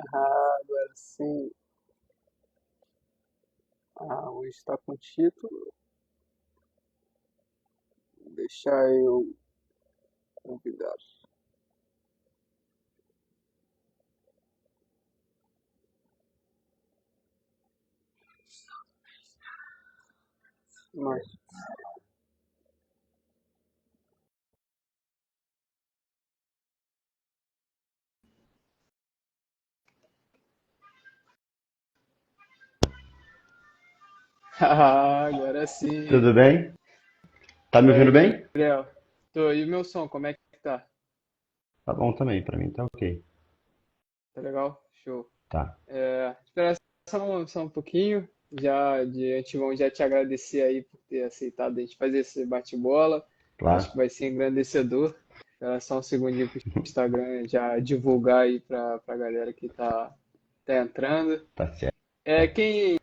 Agora sim, hoje está com título. Deixar eu convidar. Mas, agora sim. Tudo bem? Tá E me aí, ouvindo bem? Gabriel? Tô, e o meu som, como é que tá? Tá bom também, pra mim tá ok. Tá legal? Show. Tá, Esperar só um pouquinho. Já de antemão já te agradecer aí por ter aceitado a gente fazer esse bate-bola. Acho que claro, vai ser engrandecedor. Esperar só um segundinho pro Instagram já divulgar aí pra galera que tá entrando. tá certo. É, quem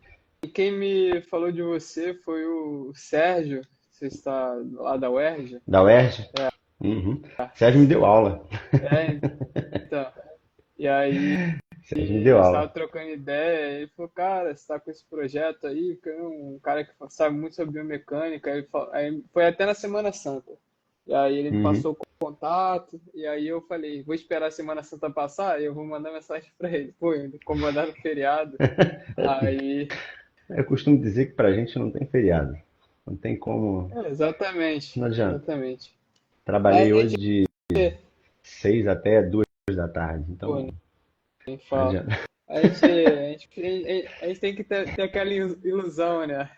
me falou de você foi o Sérgio. Você está lá da UERJ? Da UERJ? Uhum. Sérgio me deu aula. É, então. E aí Sérgio me a deu gente estava aula. trocando ideia, e ele falou, cara, você está com esse projeto aí, que é um cara que sabe muito sobre biomecânica, aí foi até na Semana Santa. E aí ele me Uhum. passou o contato, e aí eu falei, vou esperar a Semana Santa passar, e eu vou mandar mensagem para ele. Pô, incomodar no feriado. Aí, Eu costumo dizer que pra gente não tem feriado. Não tem como. exatamente, Não adianta. exatamente. Aí Trabalhei a hoje gente, de 6 até 2 da tarde, pô, então nem não fala. adianta. A gente tem que ter aquela ilusão, né?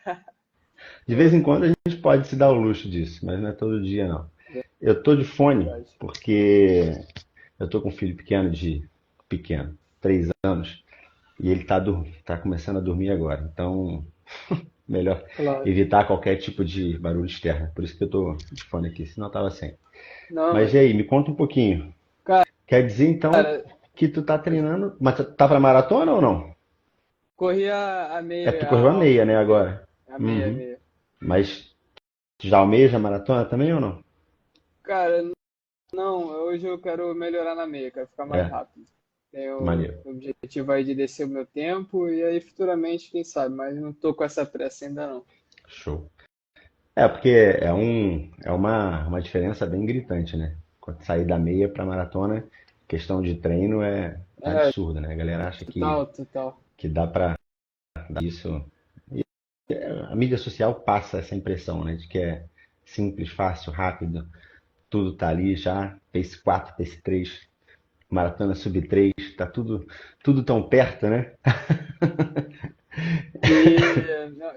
De vez Pô, em quando a gente pode se dar o luxo disso, mas não é todo dia não. Eu tô de fone verdade. porque eu tô com um filho pequeno, 3 anos. E ele tá começando a dormir agora. Então, melhor Claro. evitar qualquer tipo de barulho externo. Por isso que eu tô de fone aqui, senão eu tava sem. Não, Mas e aí, me conta um pouquinho. Quer dizer então cara, que tu tá treinando, mas tu tá pra maratona ou não? corri a É porque meia, tu correu a a meia, ultra né, meia. agora? A meia, a Uhum. meia. Mas tu já almeja a maratona também ou não? Cara, não, hoje eu quero melhorar na meia, quero ficar mais É, rápido. Tenho maneiro. o objetivo aí de descer o meu tempo e aí futuramente, quem sabe, mas não tô com essa pressa ainda não. Show. É, porque é uma diferença bem gritante, né? Quando sair da meia pra maratona, questão de treino é É, absurda, né? A galera acha que, total, total. que dá pra dar isso. A mídia social passa essa impressão, né? De que é simples, fácil, rápido, tudo tá ali já, pace 4, pace 3, maratona sub 3, tá tudo tão perto, né?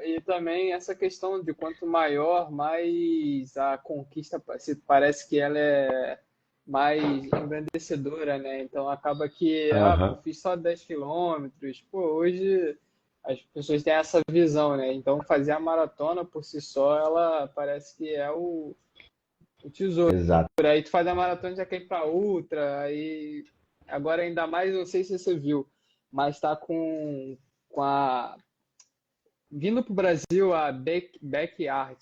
E também essa questão de quanto maior, mais a conquista parece que ela é mais engrandecedora, né? Então acaba que, pô, Aham, fiz só 10 quilômetros. Pô, hoje as pessoas têm essa visão, né? Então fazer a maratona por si só, ela parece que é o tesouro. exato. Aí tu faz a maratona já quer ir pra ultra, aí agora ainda mais, não sei se você viu, mas tá com a vindo para o Brasil a Backyard,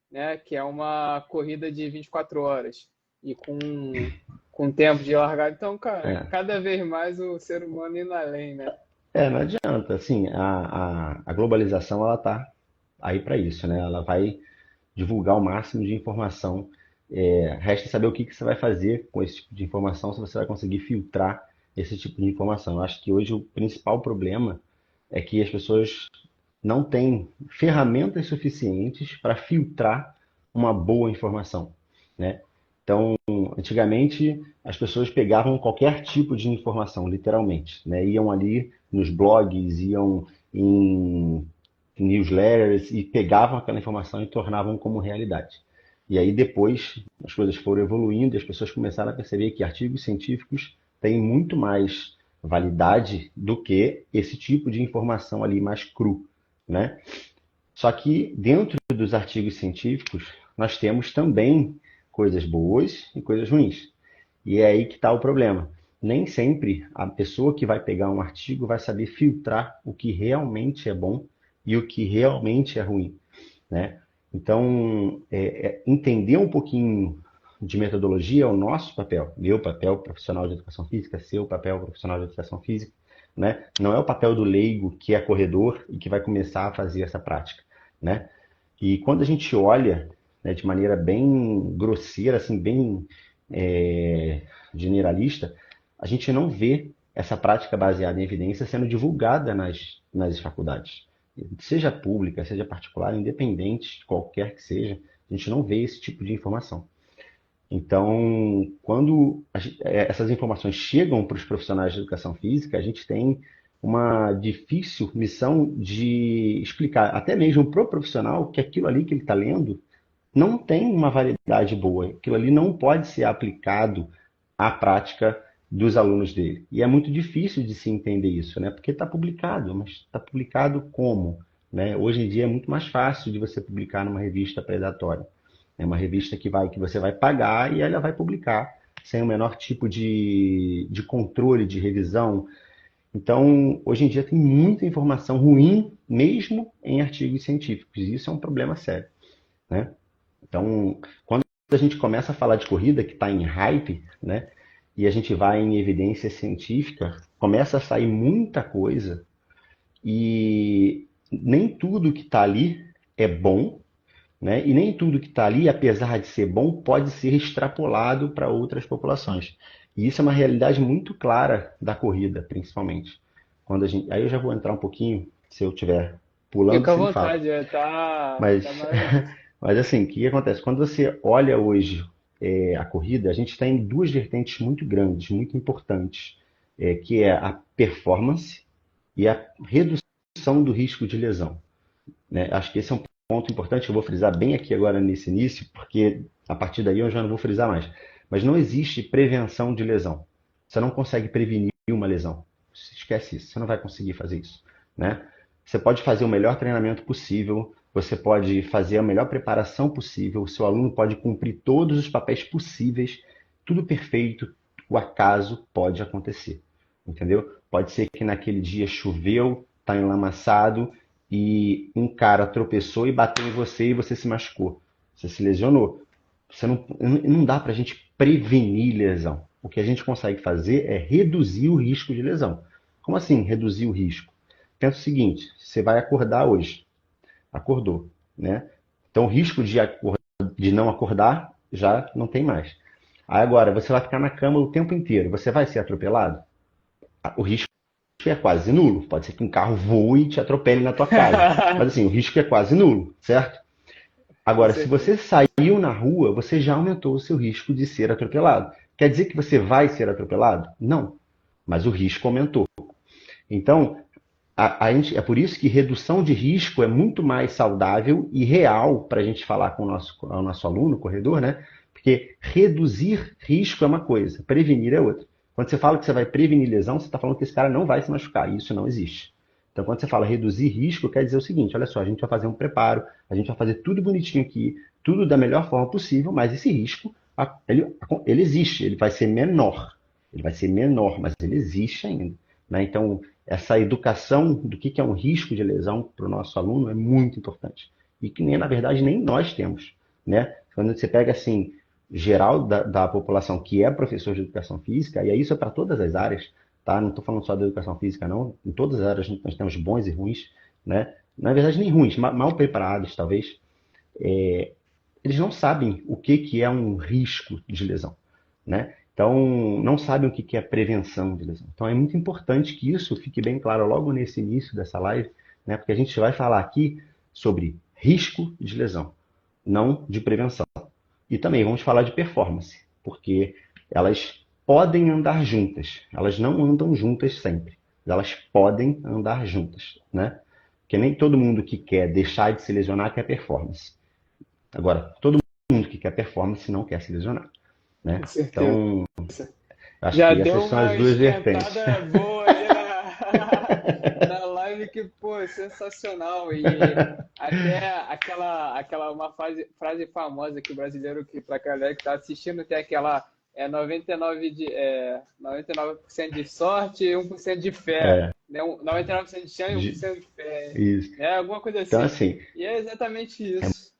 né, que é uma corrida de 24 horas e com tempo de largada. Então, cara, É. cada vez mais o ser humano indo além, né? Não adianta, assim, a globalização ela tá aí para isso, né? Ela vai divulgar o máximo de informação. Resta saber o que que você vai fazer com esse tipo de informação, se você vai conseguir filtrar esse tipo de informação. Eu acho que hoje o principal problema é que as pessoas não têm ferramentas suficientes para filtrar uma boa informação, né? Então, antigamente as pessoas pegavam qualquer tipo de informação, literalmente, né? Iam ali nos blogs, iam em newsletters e pegavam aquela informação e tornavam como realidade. E aí depois as coisas foram evoluindo e as pessoas começaram a perceber que artigos científicos têm muito mais validade do que esse tipo de informação ali mais cru, né? Só que dentro dos artigos científicos nós temos também coisas boas e coisas ruins. E é aí que está o problema. Nem sempre a pessoa que vai pegar um artigo vai saber filtrar o que realmente é bom e o que realmente é ruim, né? Então, entender um pouquinho de metodologia é o nosso papel, meu papel profissional de educação física, seu papel profissional de educação física, né? Não é o papel do leigo que é corredor e que vai começar a fazer essa prática, né? E quando a gente olha, né, de maneira bem grosseira, assim, bem generalista, a gente não vê essa prática baseada em evidência sendo divulgada nas faculdades. Seja pública, seja particular, independente, qualquer que seja, a gente não vê esse tipo de informação. Então, quando essas informações chegam para os profissionais de educação física, a gente tem uma difícil missão de explicar, até mesmo para o profissional, que aquilo ali que ele está lendo não tem uma validade boa. Aquilo ali não pode ser aplicado à prática dos alunos dele. E é muito difícil de se entender isso, né? Porque está publicado, mas está publicado como? Né? Hoje em dia é muito mais fácil de você publicar numa revista predatória. É uma revista que você vai pagar e ela vai publicar sem o menor tipo de controle, de revisão. Então, hoje em dia tem muita informação ruim, mesmo em artigos científicos. E isso é um problema sério, né? Então, quando a gente começa a falar de corrida, que está em hype, né? E a gente vai em evidência científica, começa a sair muita coisa e nem tudo que está ali é bom, né? E nem tudo que está ali, apesar de ser bom, pode ser extrapolado para outras populações. E isso é uma realidade muito clara da corrida, principalmente. Aí eu já vou entrar um pouquinho, se eu estiver pulando, Fica à você me fala. vontade, tá Mas, maravilhoso. mas assim, o que acontece? Quando você olha hoje a corrida, a gente tem duas vertentes muito grandes, muito importantes, que é a performance e a redução do risco de lesão, né? Acho que esse é um ponto importante que eu vou frisar bem aqui agora nesse início, porque a partir daí eu já não vou frisar mais. Mas não existe prevenção de lesão. Você não consegue prevenir uma lesão. Esquece isso, você não vai conseguir fazer isso, né? Você pode fazer o melhor treinamento possível, você pode fazer a melhor preparação possível, o seu aluno pode cumprir todos os papéis possíveis, tudo perfeito, o acaso pode acontecer, entendeu? Pode ser que naquele dia choveu, está enlamaçado, e um cara tropeçou e bateu em você e você se machucou. Você se lesionou. Não dá para a gente prevenir lesão. O que a gente consegue fazer é reduzir o risco de lesão. Como assim reduzir o risco? Pensa o seguinte, você vai acordar hoje. Acordou, né? Então o risco de não acordar já não tem mais. Aí agora, você vai ficar na cama o tempo inteiro. Você vai ser atropelado? O risco é quase nulo. Pode ser que um carro voe e te atropele na tua casa. Mas assim, o risco é quase nulo, certo? Com Agora, se você certeza. saiu na rua, você já aumentou o seu risco de ser atropelado. Quer dizer que você vai ser atropelado? Não. Mas o risco aumentou. Então, é por isso que redução de risco é muito mais saudável e real para a gente falar com o nosso aluno, corredor, né? Porque reduzir risco é uma coisa, prevenir é outra. Quando você fala que você vai prevenir lesão, você está falando que esse cara não vai se machucar. E isso não existe. Então, quando você fala reduzir risco, quer dizer o seguinte: olha só, a gente vai fazer um preparo, a gente vai fazer tudo bonitinho aqui, tudo da melhor forma possível, mas esse risco, ele existe, ele vai ser menor. Ele vai ser menor, mas ele existe ainda, né? Então, essa educação do que é um risco de lesão para o nosso aluno é muito importante. E que, nem, na verdade, nem nós temos, né? Quando você pega, assim, geral da população que é professor de educação física, e isso é para todas as áreas, tá? Não estou falando só da educação física, não. Em todas as áreas nós temos bons e ruins, né? Na verdade, nem ruins, mal preparados, talvez. Eles não sabem o que é um risco de lesão, né? Então, não sabem o que é prevenção de lesão. Então, é muito importante que isso fique bem claro logo nesse início dessa live, né? Porque a gente vai falar aqui sobre risco de lesão, não de prevenção. E também vamos falar de performance, porque elas podem andar juntas. Elas não andam juntas sempre. Elas podem andar juntas, né? Porque nem todo mundo que quer deixar de se lesionar quer performance. Agora, todo mundo que quer performance não quer se lesionar, Com né? certeza. Então, acho Já que deu essas são as uma duas vertentes. esquentada boa aí na live que, pô, é sensacional. E até aquela uma frase famosa que o brasileiro, que pra galera que tá assistindo, tem aquela 99% de sorte e 1% de fé. É, Né? 99% de chance e de- 1% de fé. isso. É alguma coisa Então, assim. assim, E é exatamente é isso.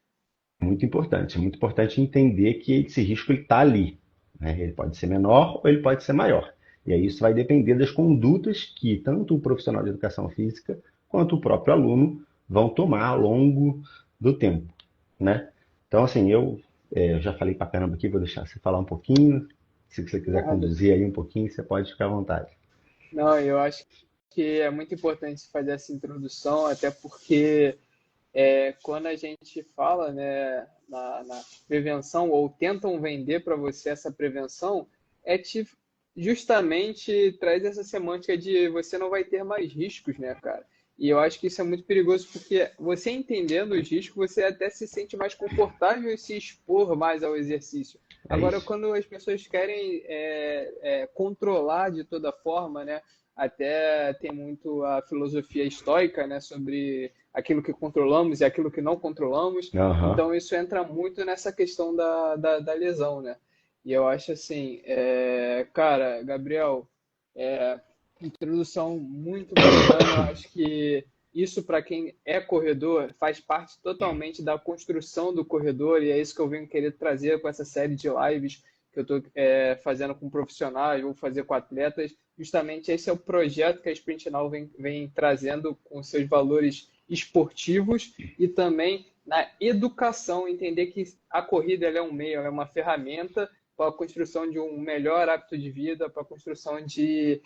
muito importante. É muito importante entender que esse risco está ali, né? Ele pode ser menor ou ele pode ser maior. E aí isso vai depender das condutas que tanto o profissional de educação física quanto o próprio aluno vão tomar ao longo do tempo, né? Então, assim, eu já falei pra caramba aqui, vou deixar você falar um pouquinho. Se você quiser Nada. conduzir aí um pouquinho, você pode ficar à vontade. Não, eu acho que é muito importante fazer essa introdução, até porque quando a gente fala, né, na prevenção, ou tentam vender para você essa prevenção, é te, justamente traz essa semântica de você não vai ter mais riscos, né, cara? E eu acho que isso é muito perigoso porque você entendendo os riscos, você até se sente mais confortável em se expor mais ao exercício. É Agora, isso. quando as pessoas querem controlar de toda forma, né? Até tem muito a filosofia estoica, né, sobre aquilo que controlamos e aquilo que não controlamos. Aham. Então, isso entra muito nessa questão da lesão, né? E eu acho assim, cara, Gabriel, introdução muito bacana. Eu acho que isso, para quem é corredor, faz parte totalmente da construção do corredor, e é isso que eu venho querer trazer com essa série de lives que eu estou fazendo com profissionais, vou fazer com atletas. Justamente esse é o projeto que a Sprint Now vem trazendo com seus valores esportivos e também na educação, entender que a corrida ela é um meio, ela é uma ferramenta para a construção de um melhor hábito de vida, para a construção de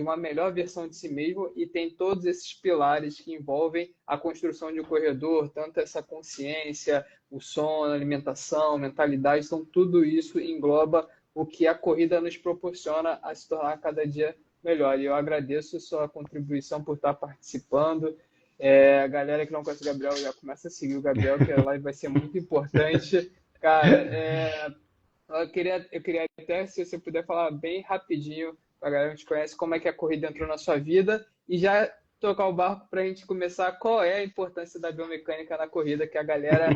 uma melhor versão de si mesmo, e tem todos esses pilares que envolvem a construção de um corredor, tanto essa consciência, o sono, a alimentação, mentalidade, então tudo isso engloba o que a corrida nos proporciona a se tornar cada dia melhor. E eu agradeço a sua contribuição por estar participando. A galera que não conhece o Gabriel já começa a seguir o Gabriel, que a live vai ser muito importante. Cara, eu queria até, se você puder falar bem rapidinho, para a galera que te conhece, como é que a corrida entrou na sua vida e já tocar o barco para a gente começar. Qual é a importância da biomecânica na corrida, que a galera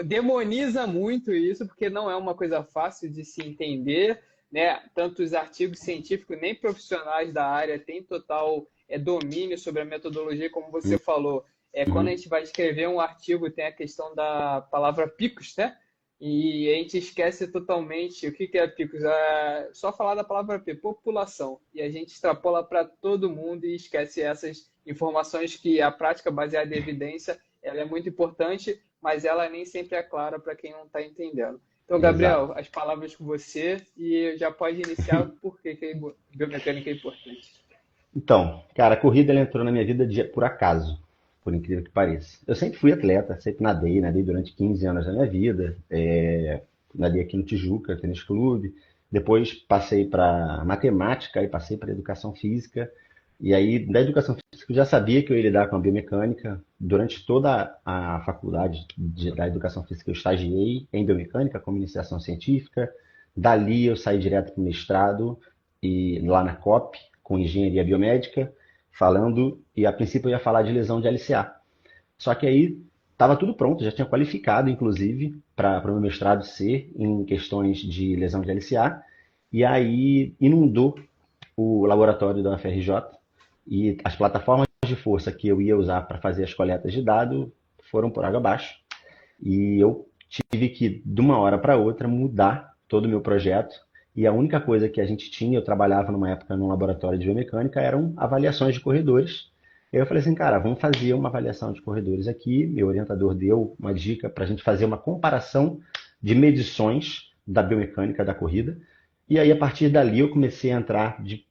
demoniza muito isso, porque não é uma coisa fácil de se entender, né? Tanto os artigos científicos, nem profissionais da área têm total domínio sobre a metodologia, como você falou. Quando a Uhum. gente vai escrever um artigo, tem a questão da palavra picos, né? E a gente esquece totalmente o que é picos. Só falar da palavra P, população. E a gente extrapola para todo mundo e esquece essas informações que a prática baseada em evidência ela é muito importante, mas ela nem sempre é clara para quem não está entendendo. Então, Exato. Gabriel, as palavras com você e já pode iniciar por que biomecânica é importante. Então, cara, a corrida ela entrou na minha vida por acaso, por incrível que pareça. Eu sempre fui atleta, sempre nadei durante 15 anos da minha vida. Nadei aqui no Tijuca, Tênis Clube. Depois passei para matemática e passei para educação física. E aí, da educação física, eu já sabia que eu ia lidar com a biomecânica. Durante toda a faculdade da educação física, eu estagiei em biomecânica, como iniciação científica. Dali, eu saí direto para o mestrado, e lá na COP, com engenharia biomédica, falando, e a princípio eu ia falar de lesão de LCA. Só que aí estava tudo pronto, já tinha qualificado, inclusive, para o meu mestrado ser em questões de lesão de LCA, e aí inundou o laboratório da UFRJ, e as plataformas de força que eu ia usar para fazer as coletas de dados foram por água abaixo, e eu tive que, de uma hora para outra, mudar todo o meu projeto. E a única coisa que a gente tinha, eu trabalhava numa época num laboratório de biomecânica, eram avaliações de corredores. E aí eu falei assim, cara, vamos fazer uma avaliação de corredores aqui. Meu orientador deu uma dica para a gente fazer uma comparação de medições da biomecânica da corrida. E aí, a partir dali, eu comecei a entrar de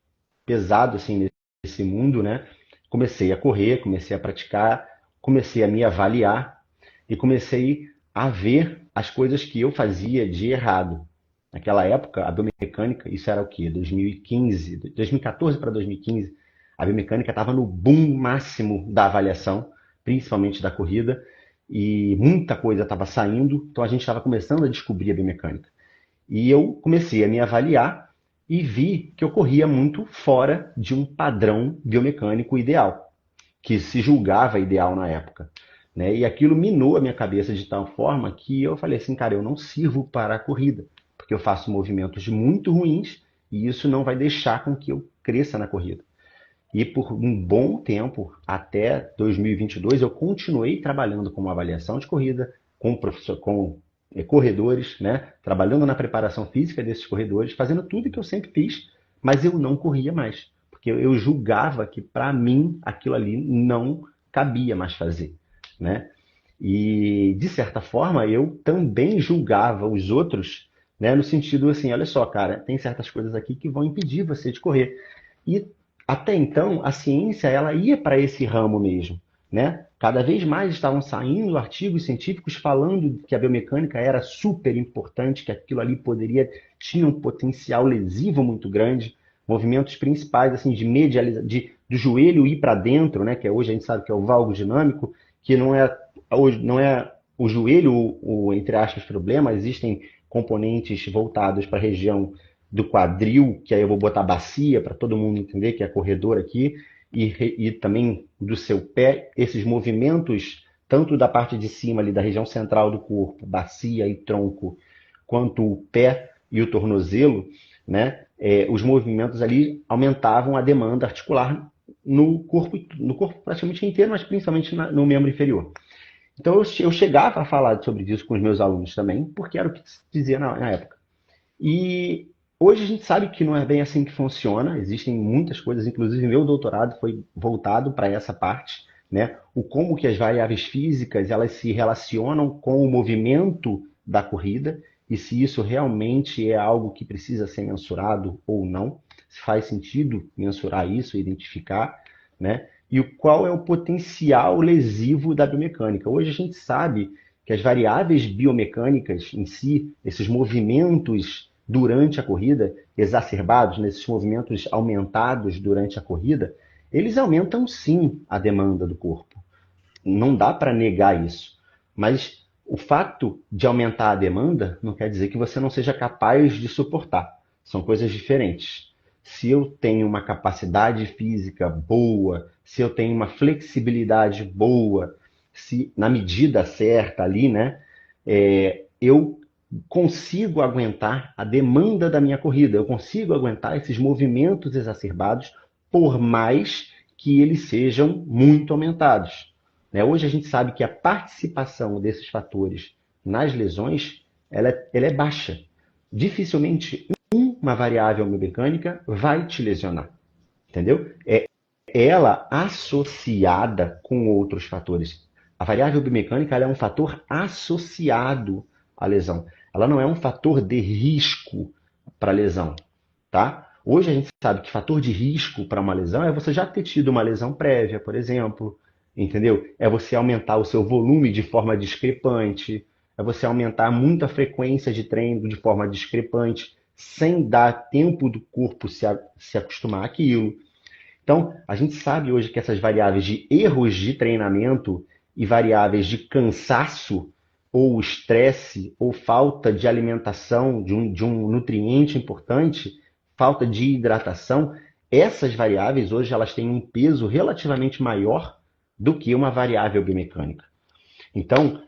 pesado assim nesse mundo, né? Comecei a correr, comecei a praticar, comecei a me avaliar e comecei a ver as coisas que eu fazia de errado. Naquela época, a biomecânica, isso era o quê? 2015, 2014 para 2015, a biomecânica estava no boom máximo da avaliação, principalmente da corrida, e muita coisa estava saindo, então a gente estava começando a descobrir a biomecânica. E eu comecei a me avaliar e vi que eu corria muito fora de um padrão biomecânico ideal, que se julgava ideal na época, né? E aquilo minou a minha cabeça de tal forma que eu falei assim, cara, eu não sirvo para a corrida, porque eu faço movimentos muito ruins e isso não vai deixar com que eu cresça na corrida. E por um bom tempo, até 2022, eu continuei trabalhando com avaliação de corrida, com corredores, né? Trabalhando na preparação física desses corredores, fazendo tudo que eu sempre fiz, mas eu não corria mais, porque eu julgava que para mim aquilo ali não cabia mais fazer, né? E de certa forma eu também julgava os outros, né, no sentido assim, olha só, cara, tem certas coisas aqui que vão impedir você de correr. E até então a ciência ela ia para esse ramo mesmo, né? Cada vez mais estavam saindo artigos científicos falando que a biomecânica era super importante, que aquilo ali poderia tinha um potencial lesivo muito grande, movimentos principais assim de do joelho ir para dentro, né? Que hoje a gente sabe que é o valgo dinâmico, que não é o joelho entre aspas problema, existem componentes voltados para a região do quadril, que aí eu vou botar bacia para todo mundo entender que é corredor aqui, e também do seu pé, esses movimentos, tanto da parte de cima ali da região central do corpo, bacia e tronco, quanto o pé e o tornozelo, né? Os movimentos ali aumentavam a demanda articular no corpo praticamente inteiro, mas principalmente no membro inferior. Então eu chegava a falar sobre isso com os meus alunos também, porque era o que se dizia na época. E hoje a gente sabe que não é bem assim que funciona, existem muitas coisas, inclusive meu doutorado foi voltado para essa parte, né? O como que as variáveis físicas elas se relacionam com o movimento da corrida e se isso realmente é algo que precisa ser mensurado ou não, se faz sentido mensurar isso, identificar, né? E qual é o potencial lesivo da biomecânica. Hoje a gente sabe que as variáveis biomecânicas em si, esses movimentos durante a corrida, exacerbados, nesses movimentos aumentados durante a corrida, eles aumentam sim a demanda do corpo. Não dá para negar isso. Mas o fato de aumentar a demanda não quer dizer que você não seja capaz de suportar. São coisas diferentes. Se eu tenho uma capacidade física boa, se eu tenho uma flexibilidade boa, se na medida certa ali, né, eu consigo aguentar a demanda da minha corrida, eu consigo aguentar esses movimentos exacerbados, por mais que eles sejam muito aumentados. Né? Hoje a gente sabe que a participação desses fatores nas lesões ela é baixa. Dificilmente uma variável biomecânica vai te lesionar, entendeu? É ela associada com outros fatores. A variável biomecânica ela é um fator associado à lesão. Ela não é um fator de risco para a lesão, tá? Hoje a gente sabe que fator de risco para uma lesão é você já ter tido uma lesão prévia, por exemplo, entendeu? É você aumentar o seu volume de forma discrepante, é você aumentar muito a frequência de treino de forma discrepante, sem dar tempo do corpo se acostumar àquilo. Então, a gente sabe hoje que essas variáveis de erros de treinamento e variáveis de cansaço ou estresse ou falta de alimentação de um nutriente importante, falta de hidratação, essas variáveis hoje elas têm um peso relativamente maior do que uma variável biomecânica. Então,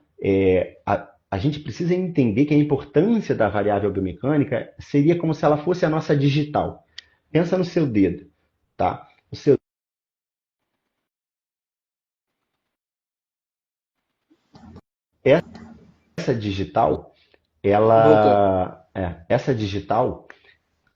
a gente precisa entender que a importância da variável biomecânica seria como se ela fosse a nossa digital. Pensa no seu dedo, tá? O seu essa digital, Voltou. essa digital,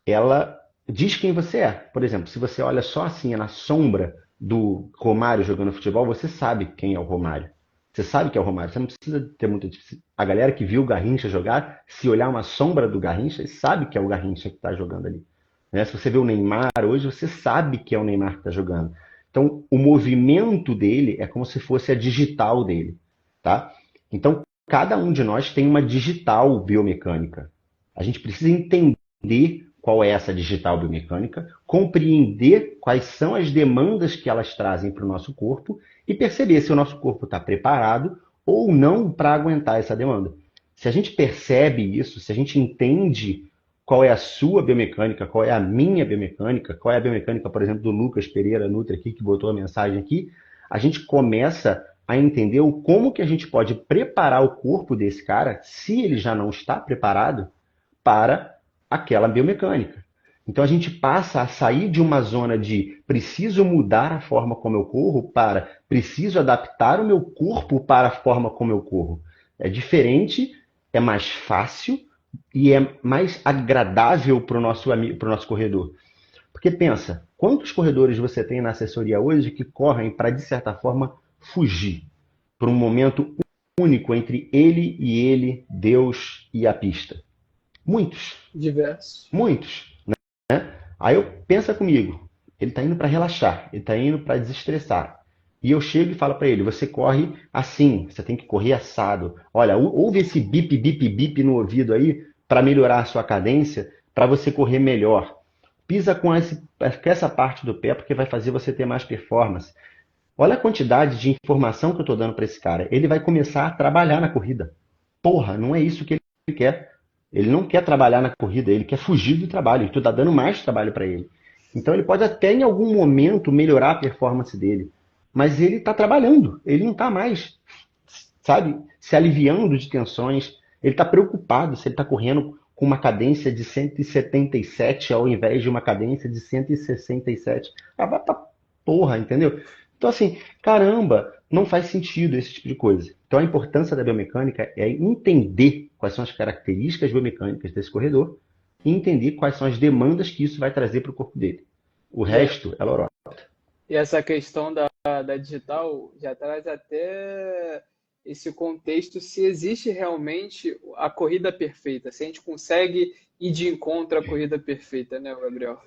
ela diz quem você é. Por exemplo, se você olha só assim na sombra do Romário jogando futebol, você sabe quem é o Romário. Você sabe que é o Romário. Você não precisa ter muita. A galera que viu o Garrincha jogar, se olhar uma sombra do Garrincha, sabe que é o Garrincha que está jogando ali. Né? Se você vê o Neymar hoje, você sabe que é o Neymar que está jogando. Então, o movimento dele é como se fosse a digital dele, tá? Então, cada um de nós tem uma digital biomecânica. A gente precisa entender qual é essa digital biomecânica, compreender quais são as demandas que elas trazem para o nosso corpo e perceber se o nosso corpo está preparado ou não para aguentar essa demanda. Se a gente percebe isso, se a gente entende qual é a sua biomecânica, qual é a minha biomecânica, qual é a biomecânica, por exemplo, do Lucas Pereira Nutri aqui, que botou a mensagem aqui, a gente começa a entender o como que a gente pode preparar o corpo desse cara, se ele já não está preparado, para aquela biomecânica. Então a gente passa a sair de uma zona de preciso mudar a forma como eu corro para preciso adaptar o meu corpo para a forma como eu corro. É diferente, é mais fácil e é mais agradável para o nosso corredor. Porque pensa, quantos corredores você tem na assessoria hoje que correm para, de certa forma, fugir para um momento único entre ele, Deus e a pista? Muitos, Diversos. muitos. Aí eu pensa comigo, ele está indo para relaxar, ele está indo para desestressar. E eu chego e falo para ele, você corre assim, você tem que correr assado. Olha, ouve esse bip, bip, bip no ouvido aí para melhorar a sua cadência, para você correr melhor. Pisa com essa parte do pé porque vai fazer você ter mais performance. Olha a quantidade de informação que eu estou dando para esse cara. Ele vai começar a trabalhar na corrida. Porra, não é isso que ele quer. Ele não quer trabalhar na corrida, ele quer fugir do trabalho. E tu está dando mais trabalho para ele. Então ele pode até em algum momento melhorar a performance dele. Mas ele está trabalhando. Ele não está mais, sabe, se aliviando de tensões. Ele está preocupado se ele está correndo com uma cadência de 177 ao invés de uma cadência de 167. Ah, vai pra porra, entendeu? Então, assim, caramba, não faz sentido esse tipo de coisa. Então, a importância da biomecânica é entender quais são as características biomecânicas desse corredor e entender quais são as demandas que isso vai trazer para o corpo dele. O E, é- resto é loró. e essa questão da digital já traz até esse contexto se existe realmente a corrida perfeita, se a gente consegue ir de encontro à corrida perfeita, né, Gabriel?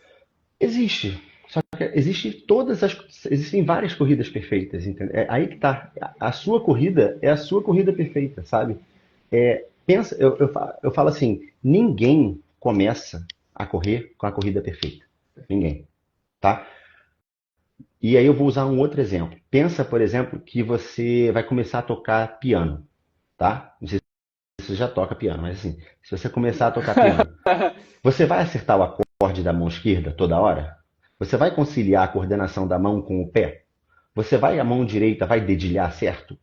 Existe. Só que existem várias corridas perfeitas, entendeu? É aí que tá. A sua corrida é a sua corrida perfeita, sabe? Pensa, eu falo assim, ninguém começa a correr com a corrida perfeita. Ninguém, tá? E aí eu vou usar um outro exemplo. Pensa, por exemplo, que você vai começar a tocar piano, tá? Não sei se você já toca piano, mas assim, se você começar a tocar piano, você vai acertar o acorde da mão esquerda toda hora? Você vai conciliar a coordenação da mão com o pé? A mão direita vai dedilhar certo?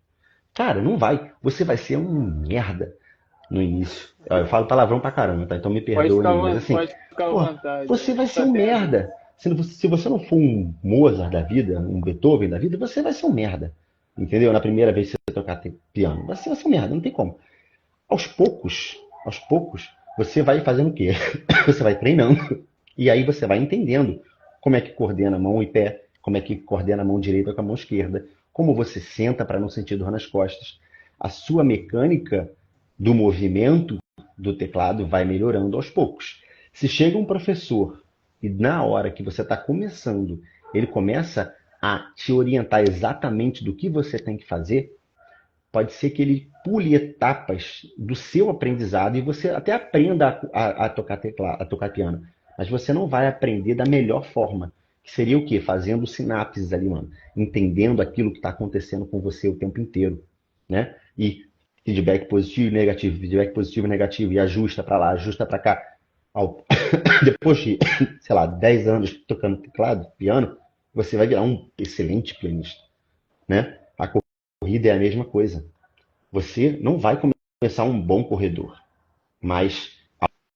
Cara, não vai. Você vai ser um merda no início. Eu falo palavrão pra caramba, tá? Então me perdoem aí. Mas assim, Pode ficar à pô, vontade. você vai ser Só um tem a ver. merda. Se você não for um Mozart da vida, um Beethoven da vida, você vai ser um merda. Entendeu? Na primeira vez que você tocar piano. Você vai ser um merda, não tem como. Aos poucos, você vai fazendo o quê? Você vai treinando. E aí você vai entendendo como é que coordena a mão e pé, como é que coordena a mão direita com a mão esquerda, como você senta para não sentir dor nas costas. A sua mecânica do movimento do teclado vai melhorando aos poucos. Se chega um professor e na hora que você está começando, ele começa a te orientar exatamente do que você tem que fazer, pode ser que ele pule etapas do seu aprendizado e você até aprenda a tocar teclado, a tocar piano. Mas você não vai aprender da melhor forma. Que seria o quê? Fazendo sinapses ali, mano. Entendendo aquilo que está acontecendo com você o tempo inteiro. Né? E feedback positivo e negativo, e ajusta para lá, ajusta para cá. Depois de, sei lá, 10 anos tocando teclado, piano, você vai virar um excelente pianista. Né? A corrida é a mesma coisa. Você não vai começar um bom corredor, mas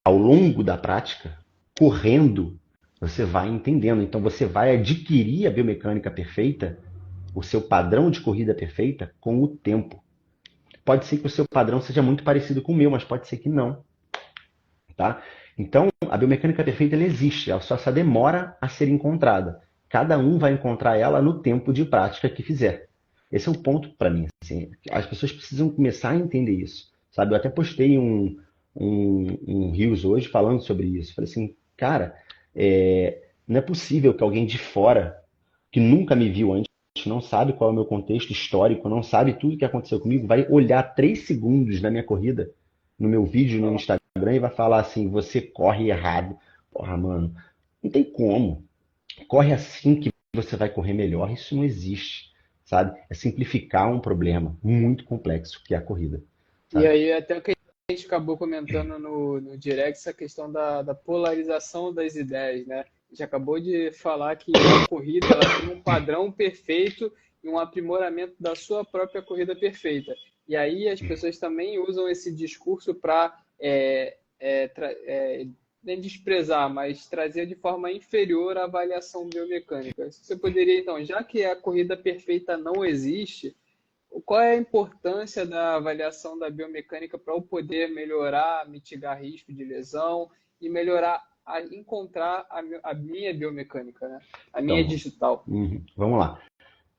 ao longo da prática, correndo, você vai entendendo. Então você vai adquirir a biomecânica perfeita, o seu padrão de corrida perfeita, com o tempo. Pode ser que o seu padrão seja muito parecido com o meu, mas pode ser que não. Tá? Então, a biomecânica perfeita ela existe, ela só demora a ser encontrada. Cada um vai encontrar ela no tempo de prática que fizer. Esse é o ponto para mim. Assim, as pessoas precisam começar a entender isso. Sabe? Eu até postei um Reels hoje falando sobre isso. Falei assim, cara, não é possível que alguém de fora, que nunca me viu antes, não sabe qual é o meu contexto histórico, não sabe tudo o que aconteceu comigo, vai olhar 3 segundos na minha corrida, no meu vídeo no Instagram, e vai falar assim, você corre errado. Porra, mano, não tem como. Corre assim que você vai correr melhor. Isso não existe, sabe? É simplificar um problema muito complexo que é a corrida, E sabe? aí, até o que a gente acabou comentando no direct, essa questão da polarização das ideias, né? A gente acabou de falar que a corrida ela tem um padrão perfeito e um aprimoramento da sua própria corrida perfeita. E aí as pessoas também usam esse discurso para nem desprezar, mas trazer de forma inferior a avaliação biomecânica. Você poderia, então, já que a corrida perfeita não existe, qual é a importância da avaliação da biomecânica para eu poder melhorar, mitigar risco de lesão e melhorar a encontrar a minha biomecânica, né? A minha Então, digital. vamos lá.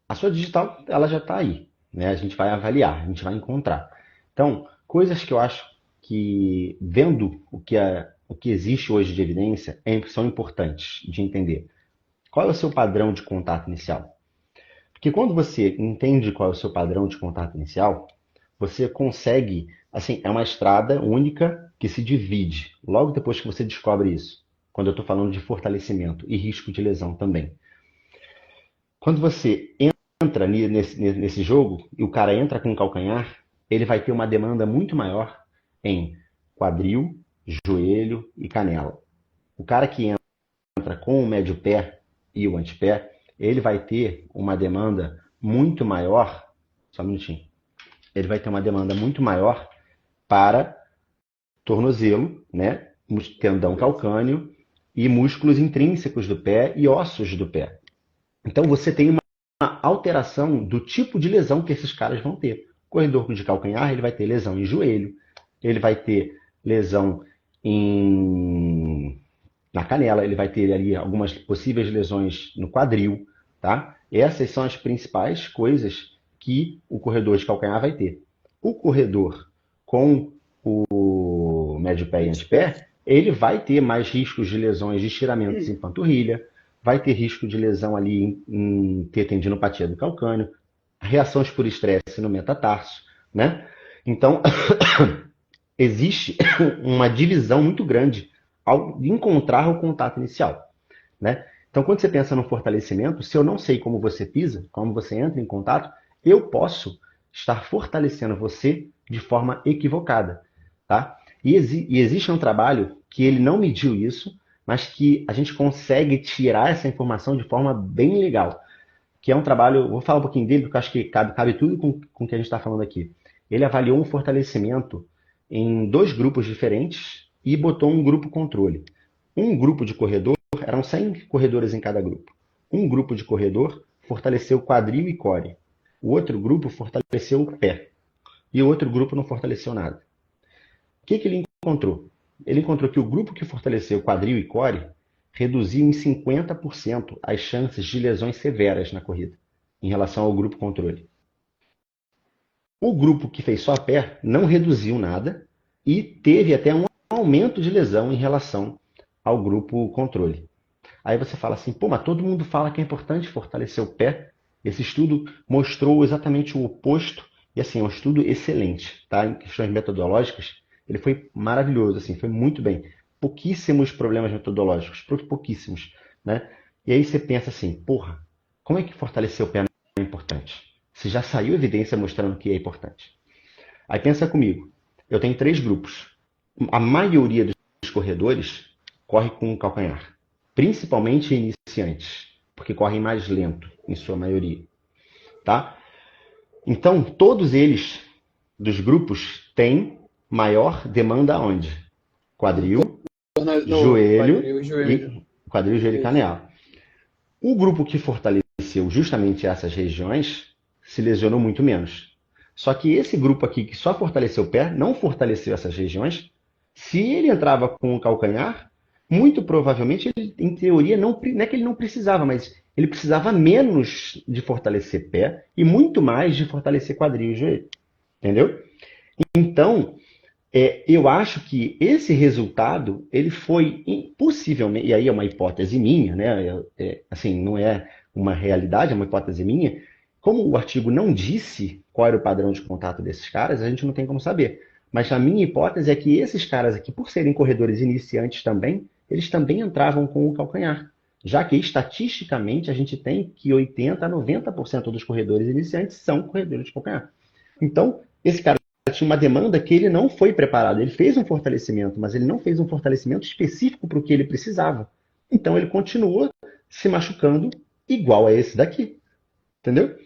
A sua digital, ela já está aí, né? A gente vai avaliar, a gente vai encontrar. Então, coisas que eu acho que, vendo o que existe hoje de evidência, são importantes de entender. Qual é o seu padrão de contato inicial? Porque quando você entende qual é o seu padrão de contato inicial, você consegue, assim, é uma estrada única que se divide logo depois que você descobre isso. Quando eu estou falando de fortalecimento e risco de lesão também. Quando você entra nesse jogo e o cara entra com o calcanhar, ele vai ter uma demanda muito maior em quadril, joelho e canela. O cara que entra com o médio pé e o antepé, ele vai ter uma demanda muito maior, só um minutinho, ele vai ter uma demanda muito maior para tornozelo, né, tendão calcâneo e músculos intrínsecos do pé e ossos do pé. Então você tem uma alteração do tipo de lesão que esses caras vão ter. O corredor de calcanhar, ele vai ter lesão em joelho, ele vai ter lesão na canela, ele vai ter ali algumas possíveis lesões no quadril, tá? Essas são as principais coisas que o corredor de calcanhar vai ter. O corredor com o médio pé e antepé, ele vai ter mais riscos de lesões de estiramentos em panturrilha, vai ter risco de lesão ali em ter tendinopatia do calcâneo, reações por estresse no metatarso, né? Então, existe uma divisão muito grande ao encontrar o contato inicial, né? Então, quando você pensa no fortalecimento, se eu não sei como você pisa, como você entra em contato, eu posso estar fortalecendo você de forma equivocada, tá? E existe um trabalho que ele não mediu isso, mas que a gente consegue tirar essa informação de forma bem legal, que é um trabalho, vou falar um pouquinho dele, porque eu acho que cabe tudo com o que a gente está falando aqui. Ele avaliou um fortalecimento em dois grupos diferentes e botou um grupo controle. Um grupo de corredor, eram 100 corredores em cada grupo. Um grupo de corredor fortaleceu quadril e core. O outro grupo fortaleceu o pé. E o outro grupo não fortaleceu nada. O que ele encontrou? Ele encontrou que o grupo que fortaleceu quadril e core reduziu em 50% as chances de lesões severas na corrida, em relação ao grupo controle. O grupo que fez só pé não reduziu nada e teve até um aumento de lesão em relação ao grupo controle. Aí você fala assim, pô, mas todo mundo fala que é importante fortalecer o pé. Esse estudo mostrou exatamente o oposto, e assim, é um estudo excelente, tá? Em questões metodológicas, ele foi maravilhoso, assim, foi muito bem. Pouquíssimos problemas metodológicos, pouquíssimos, né? E aí você pensa assim, porra, como é que fortalecer o pé não é importante? Se já saiu evidência mostrando que é importante. Aí pensa comigo, eu tenho 3 grupos. A maioria dos corredores corre com o calcanhar, principalmente iniciantes, porque correm mais lento, em sua maioria, tá? Então, todos eles dos grupos têm maior demanda onde? Quadril, No joelho quadril, joelho. e Isso. canela. O grupo que fortaleceu justamente essas regiões se lesionou muito menos. Só que esse grupo aqui que só fortaleceu o pé, não fortaleceu essas regiões. Se ele entrava com o calcanhar, muito provavelmente, ele, em teoria, não é que ele não precisava, mas ele precisava menos de fortalecer pé e muito mais de fortalecer quadril e joelho. Entendeu? Então, eu acho que esse resultado, ele foi possivelmente, e aí é uma hipótese minha, né? Assim, não é uma realidade, é uma hipótese minha. Como o artigo não disse qual era o padrão de contato desses caras, a gente não tem como saber. Mas a minha hipótese é que esses caras aqui, por serem corredores iniciantes também, eles também entravam com o calcanhar. Já que estatisticamente a gente tem que 80 a 90% dos corredores iniciantes são corredores de calcanhar. Então, esse cara tinha uma demanda que ele não foi preparado. Ele fez um fortalecimento, mas ele não fez um fortalecimento específico para o que ele precisava. Então ele continuou se machucando igual a esse daqui. Entendeu?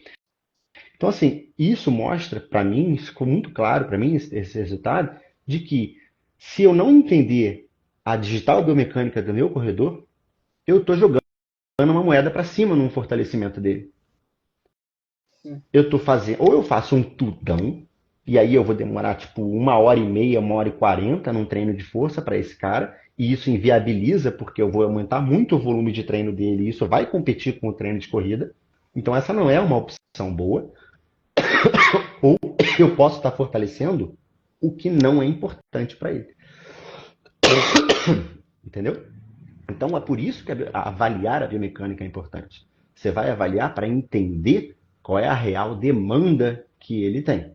Então, assim, isso mostra para mim, ficou muito claro para mim esse resultado, de que se eu não entender a digital biomecânica do meu corredor, eu estou jogando uma moeda para cima num fortalecimento dele. Sim. Eu estou fazendo, ou eu faço um tutão, e aí eu vou demorar tipo 1h30, 1h40 num treino de força para esse cara, e isso inviabiliza, porque eu vou aumentar muito o volume de treino dele, e isso vai competir com o treino de corrida. Então essa não é uma opção boa. Ou eu posso estar fortalecendo o que não é importante para ele. Entendeu? Então é por isso que avaliar a biomecânica é importante. Você vai avaliar para entender qual é a real demanda que ele tem.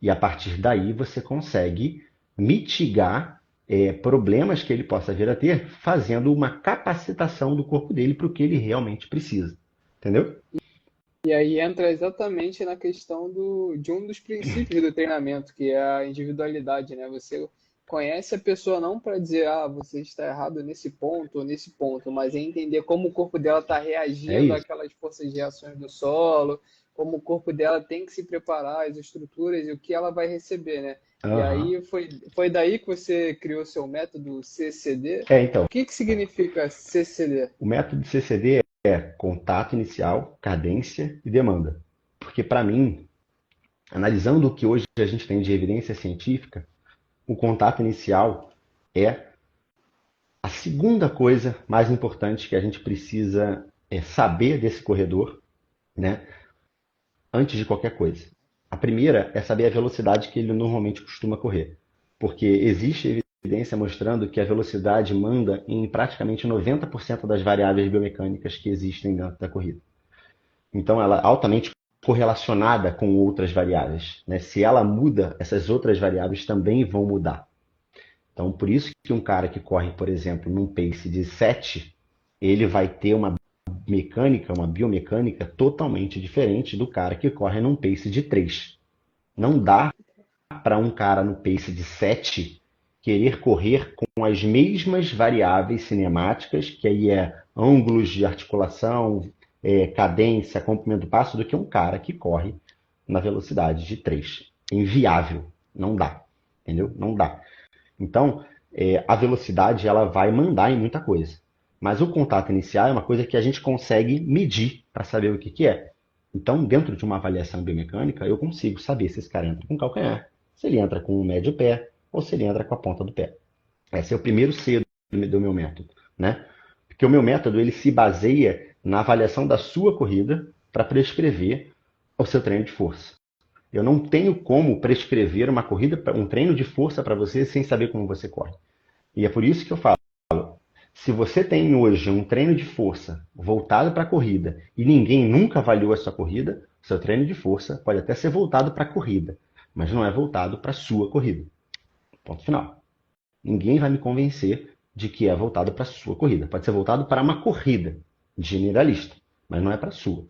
E a partir daí você consegue mitigar problemas que ele possa vir a ter, fazendo uma capacitação do corpo dele para o que ele realmente precisa. Entendeu? E aí entra exatamente na questão de um dos princípios do treinamento, que é a individualidade, né? Você conhece a pessoa não para dizer, ah, você está errado nesse ponto ou nesse ponto, mas é entender como o corpo dela está É reagindo isso. àquelas forças de reações do solo, como o corpo dela tem que se preparar, as estruturas e o que ela vai receber, né? E Uhum. aí foi daí que você criou seu método CCD. Então, O que que significa CCD? o método de CCD é contato inicial, cadência e demanda. Porque para mim, analisando o que hoje a gente tem de evidência científica, o contato inicial é a segunda coisa mais importante que a gente precisa saber desse corredor, né, antes de qualquer coisa. A primeira é saber a velocidade que ele normalmente costuma correr, porque existe evidência mostrando que a velocidade manda em praticamente 90% das variáveis biomecânicas que existem dentro da corrida. Então, ela é altamente correlacionada com outras variáveis, né? Se ela muda, essas outras variáveis também vão mudar. Então, por isso que um cara que corre, por exemplo, num pace de 7, ele vai ter uma mecânica, uma biomecânica totalmente diferente do cara que corre num pace de 3. Não dá para um cara no pace de 7 querer correr com as mesmas variáveis cinemáticas, que aí é ângulos de articulação, cadência, comprimento do passo, do que um cara que corre na velocidade de 3. É inviável. Não dá. Entendeu? Não dá. Então, a velocidade ela vai mandar em muita coisa. Mas o contato inicial é uma coisa que a gente consegue medir para saber o que, que é. Então, dentro de uma avaliação biomecânica, eu consigo saber se esse cara entra com calcanhar, se ele entra com o médio pé ou se ele entra com a ponta do pé. Esse é o primeiro C do meu método, né? Porque o meu método ele se baseia na avaliação da sua corrida para prescrever o seu treino de força. Eu não tenho como prescrever uma corrida, um treino de força para você sem saber como você corre. E é por isso que eu falo, se você tem hoje um treino de força voltado para a corrida e ninguém nunca avaliou a sua corrida, seu treino de força pode até ser voltado para a corrida, mas não é voltado para a sua corrida. Ponto final. Ninguém vai me convencer de que é voltado para a sua corrida. Pode ser voltado para uma corrida generalista, mas não é para a sua.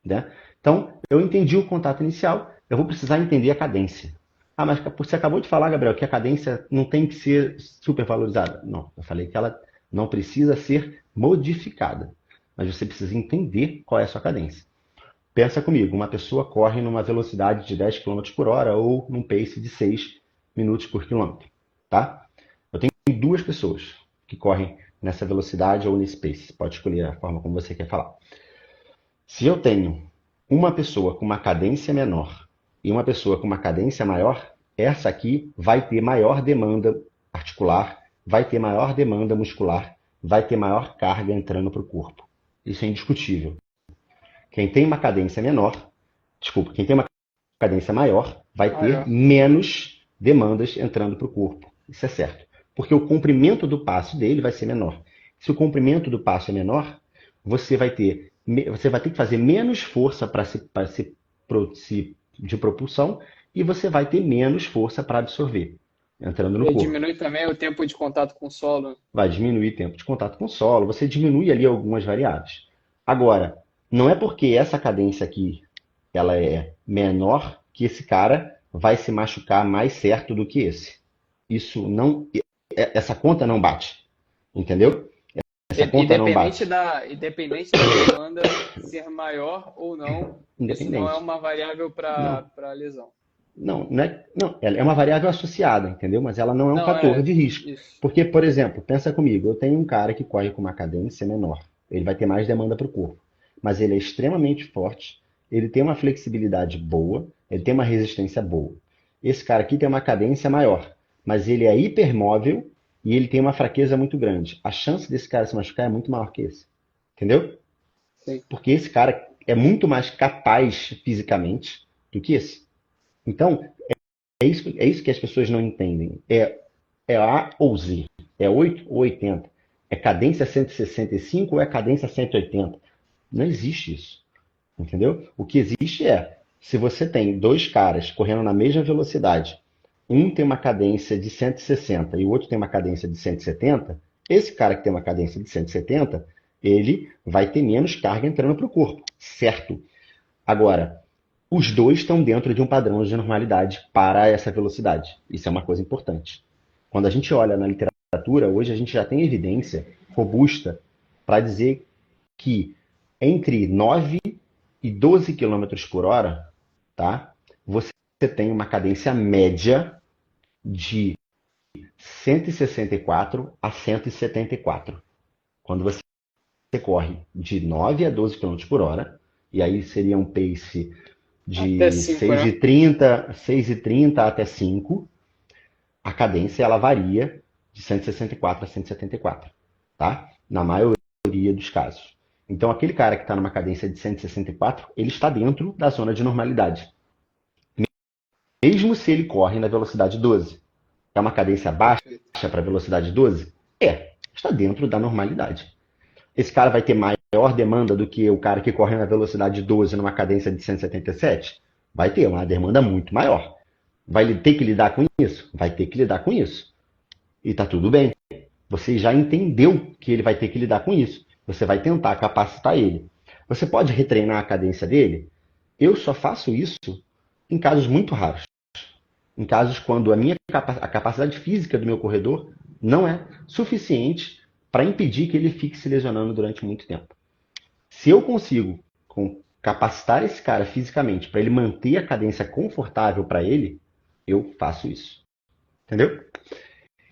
Né? Então, eu entendi o contato inicial, eu vou precisar entender a cadência. Ah, mas você acabou de falar, Gabriel, que a cadência não tem que ser supervalorizada. Não, eu falei que ela não precisa ser modificada, mas você precisa entender qual é a sua cadência. Pensa comigo, uma pessoa corre numa velocidade de 10 km por hora ou num pace de 6 minutos por quilômetro. Tá? Eu tenho duas pessoas que correm nessa velocidade ou nesse pace. Pode escolher a forma como você quer falar. Se eu tenho uma pessoa com uma cadência menor e uma pessoa com uma cadência maior, essa aqui vai ter maior demanda articular, vai ter maior demanda muscular, vai ter maior carga entrando para o corpo. Isso é indiscutível. Quem tem uma cadência menor, desculpa, quem tem uma cadência maior, vai ter Maior. menos demandas entrando para o corpo. Isso é certo. Porque o comprimento do passo dele vai ser menor. Se o comprimento do passo é menor, você vai ter que fazer menos força de propulsão e você vai ter menos força para absorver entrando E no aí corpo. diminui também o tempo de contato com o solo. Vai diminuir tempo de contato com o solo, você diminui ali algumas variáveis. Agora, não é porque essa cadência aqui ela é menor que esse cara vai se machucar mais certo do que esse. Isso não, essa conta não bate, entendeu? Essa conta não Independente bate. independente da demanda ser maior ou não, isso não é Independente. uma variável Não, para lesão. não, ela é uma variável associada, entendeu? Mas ela não é um Não, fator de risco. isso. Porque, por exemplo, pensa comigo, eu tenho um cara que corre com uma cadência menor. Ele vai ter mais demanda para o corpo. Mas ele é extremamente forte, ele tem uma flexibilidade boa, ele tem uma resistência boa. Esse cara aqui tem uma cadência maior, mas ele é hipermóvel e ele tem uma fraqueza muito grande. A chance desse cara se machucar é muito maior que esse. Entendeu? Sim. Porque esse cara é muito mais capaz fisicamente do que esse. Então, é isso que as pessoas não entendem. É A ou Z. É 8 ou 80. É cadência 165 ou é cadência 180. Não existe isso. Entendeu? O que existe é, se você tem dois caras correndo na mesma velocidade, um tem uma cadência de 160 e o outro tem uma cadência de 170, esse cara que tem uma cadência de 170, ele vai ter menos carga entrando para o corpo, certo? Agora, os dois estão dentro de um padrão de normalidade para essa velocidade. Isso é uma coisa importante. Quando a gente olha na literatura, hoje a gente já tem evidência robusta para dizer que entre 9 e 12 quilômetros por hora, tá? Você tem uma cadência média de 164 a 174. Quando você corre de 9 a 12 quilômetros por hora, e aí seria um pace Até de 5, né? 6,30 até 5, a cadência ela varia de 164 a 174, tá? Na maioria dos casos. Então, aquele cara que está numa cadência de 164, ele está dentro da zona de normalidade. Mesmo se ele corre na velocidade 12. É uma cadência baixa Perfeito. para velocidade 12? Está dentro da normalidade. Esse cara vai ter maior demanda do que o cara que corre na velocidade 12 numa cadência de 177? Vai ter uma demanda muito maior. Vai ter que lidar com isso? Vai ter que lidar com isso. E tá tudo bem. Você já entendeu que ele vai ter que lidar com isso. Você vai tentar capacitar ele. Você pode retreinar a cadência dele? Eu só faço isso em casos muito raros. Em casos quando a capacidade física do meu corredor não é suficiente para impedir que ele fique se lesionando durante muito tempo. Se eu consigo capacitar esse cara fisicamente para ele manter a cadência confortável para ele, eu faço isso. Entendeu?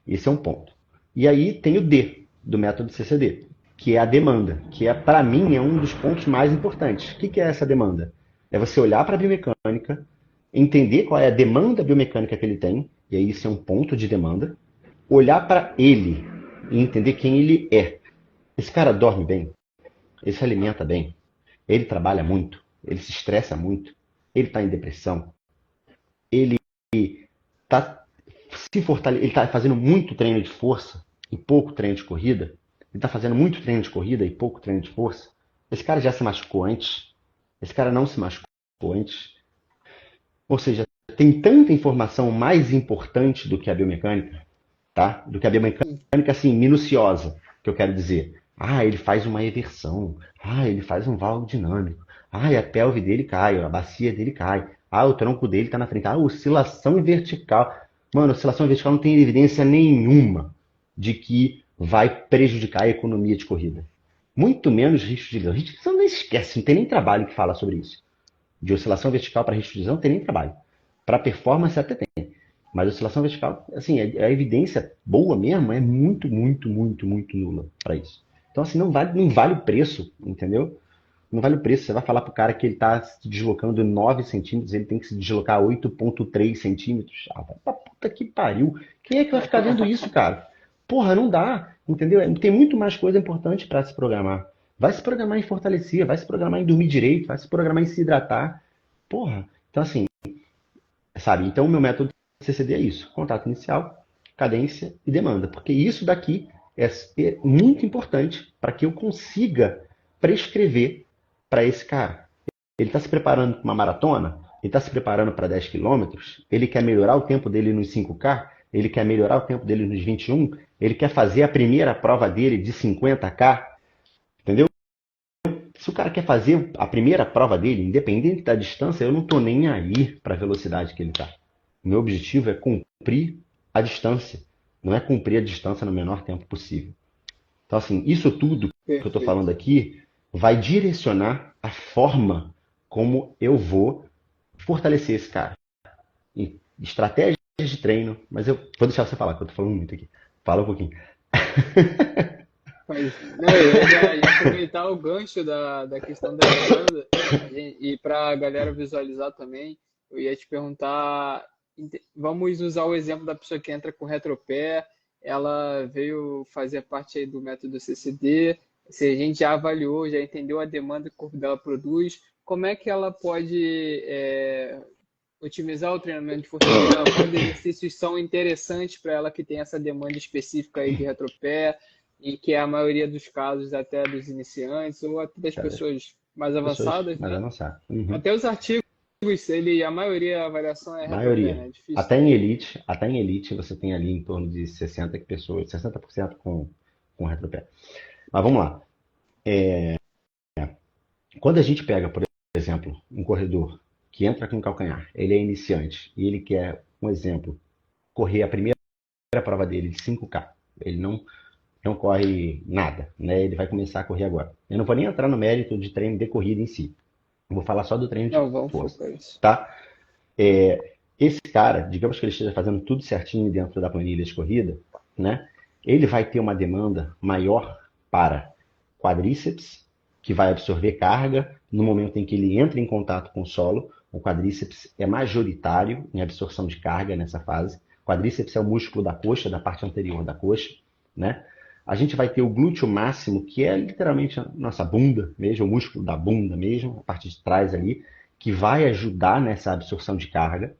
Esse é um ponto. E aí tem o D do método CCD, que é a demanda, que é para mim é um dos pontos mais importantes. O que é essa demanda? É você olhar para a biomecânica, entender qual é a demanda biomecânica que ele tem, e aí isso é um ponto de demanda, olhar para ele e entender quem ele é. Esse cara dorme bem, ele se alimenta bem, ele trabalha muito, ele se estressa muito, ele está em depressão, ele está ele está fazendo muito treino de força e pouco treino de corrida. Ele está fazendo muito treino de corrida e pouco treino de força. Esse cara já se machucou antes. Esse cara não se machucou antes. Ou seja, tem tanta informação mais importante do que a biomecânica, tá? Do que a biomecânica, assim, minuciosa, que eu quero dizer. Ah, ele faz uma eversão. Ah, ele faz um valgo dinâmico. Ah, a pelve dele cai, a bacia dele cai. Ah, o tronco dele está na frente. Ah, oscilação vertical. Mano, oscilação vertical não tem evidência nenhuma de que vai prejudicar a economia de corrida. Muito menos risco de lesão. Risco de lesão não esquece, não tem nem trabalho que fala sobre isso. De oscilação vertical para risco de lesão não tem nem trabalho. Para performance até tem. Mas oscilação vertical, assim, a evidência boa mesmo é muito, muito, muito, muito nula para isso. Então, assim, não vale o preço, entendeu? Não vale o preço. Você vai falar pro cara que ele tá se deslocando 9 centímetros, ele tem que se deslocar 8,3 centímetros. Ah, vai pra puta que pariu. Quem é que vai ficar vendo isso, cara? Porra, não dá, entendeu? Tem muito mais coisa importante para se programar. Vai se programar em fortalecer, vai se programar em dormir direito, vai se programar em se hidratar. Porra, então assim, sabe? Então o meu método CCD é isso: contato inicial, cadência e demanda. Porque isso daqui é muito importante para que eu consiga prescrever para esse cara. Ele está se preparando para uma maratona, ele está se preparando para 10 quilômetros, ele quer melhorar o tempo dele nos 5K, ele quer melhorar o tempo dele nos 21, ele quer fazer a primeira prova dele de 50K, entendeu? Se o cara quer fazer a primeira prova dele, independente da distância, eu não estou nem aí para a velocidade que ele está. O meu objetivo é cumprir a distância, não é cumprir a distância no menor tempo possível. Então, assim, isso tudo que eu estou falando Perfeito. aqui vai direcionar a forma como eu vou fortalecer esse cara. E estratégias de treino, mas eu vou deixar você falar, que eu estou falando muito aqui. Fala um pouquinho. Mas, não, eu ia aproveitar o gancho da questão da demanda e para a galera visualizar também, eu ia te perguntar, vamos usar o exemplo da pessoa que entra com retropé ela veio fazer parte aí do método CCD. Se a gente já avaliou, já entendeu a demanda que o corpo dela produz, como é que ela pode otimizar o treinamento de força dela? Quais exercícios são interessantes para ela que tem essa demanda específica aí de retropé, e que é a maioria dos casos até dos iniciantes ou até das Tá, das pessoas mais pessoas avançadas, mais né? avançadas. Uhum. Até os artigos, a maioria, a avaliação é retropé, Maioria. né? É difícil ter. Até em elite você tem ali em torno de 60 pessoas, 60% com retropé. Mas vamos lá. Quando a gente pega, por exemplo, um corredor que entra com calcanhar, ele é iniciante e ele quer, um exemplo, correr a primeira prova dele de 5K. Ele não corre nada, né? Ele vai começar a correr agora. Eu não vou nem entrar no mérito de treino de corrida em si. Eu vou falar só do treino de Não, vamos força, focar isso. tá? Esse cara, digamos que ele esteja fazendo tudo certinho dentro da planilha de corrida, né? Ele vai ter uma demanda maior para quadríceps, que vai absorver carga no momento em que ele entra em contato com o solo. O quadríceps é majoritário em absorção de carga nessa fase. O quadríceps é o músculo da coxa, da parte anterior da coxa, né? A gente vai ter o glúteo máximo, que é literalmente a nossa bunda mesmo, o músculo da bunda mesmo, a parte de trás ali, que vai ajudar nessa absorção de carga.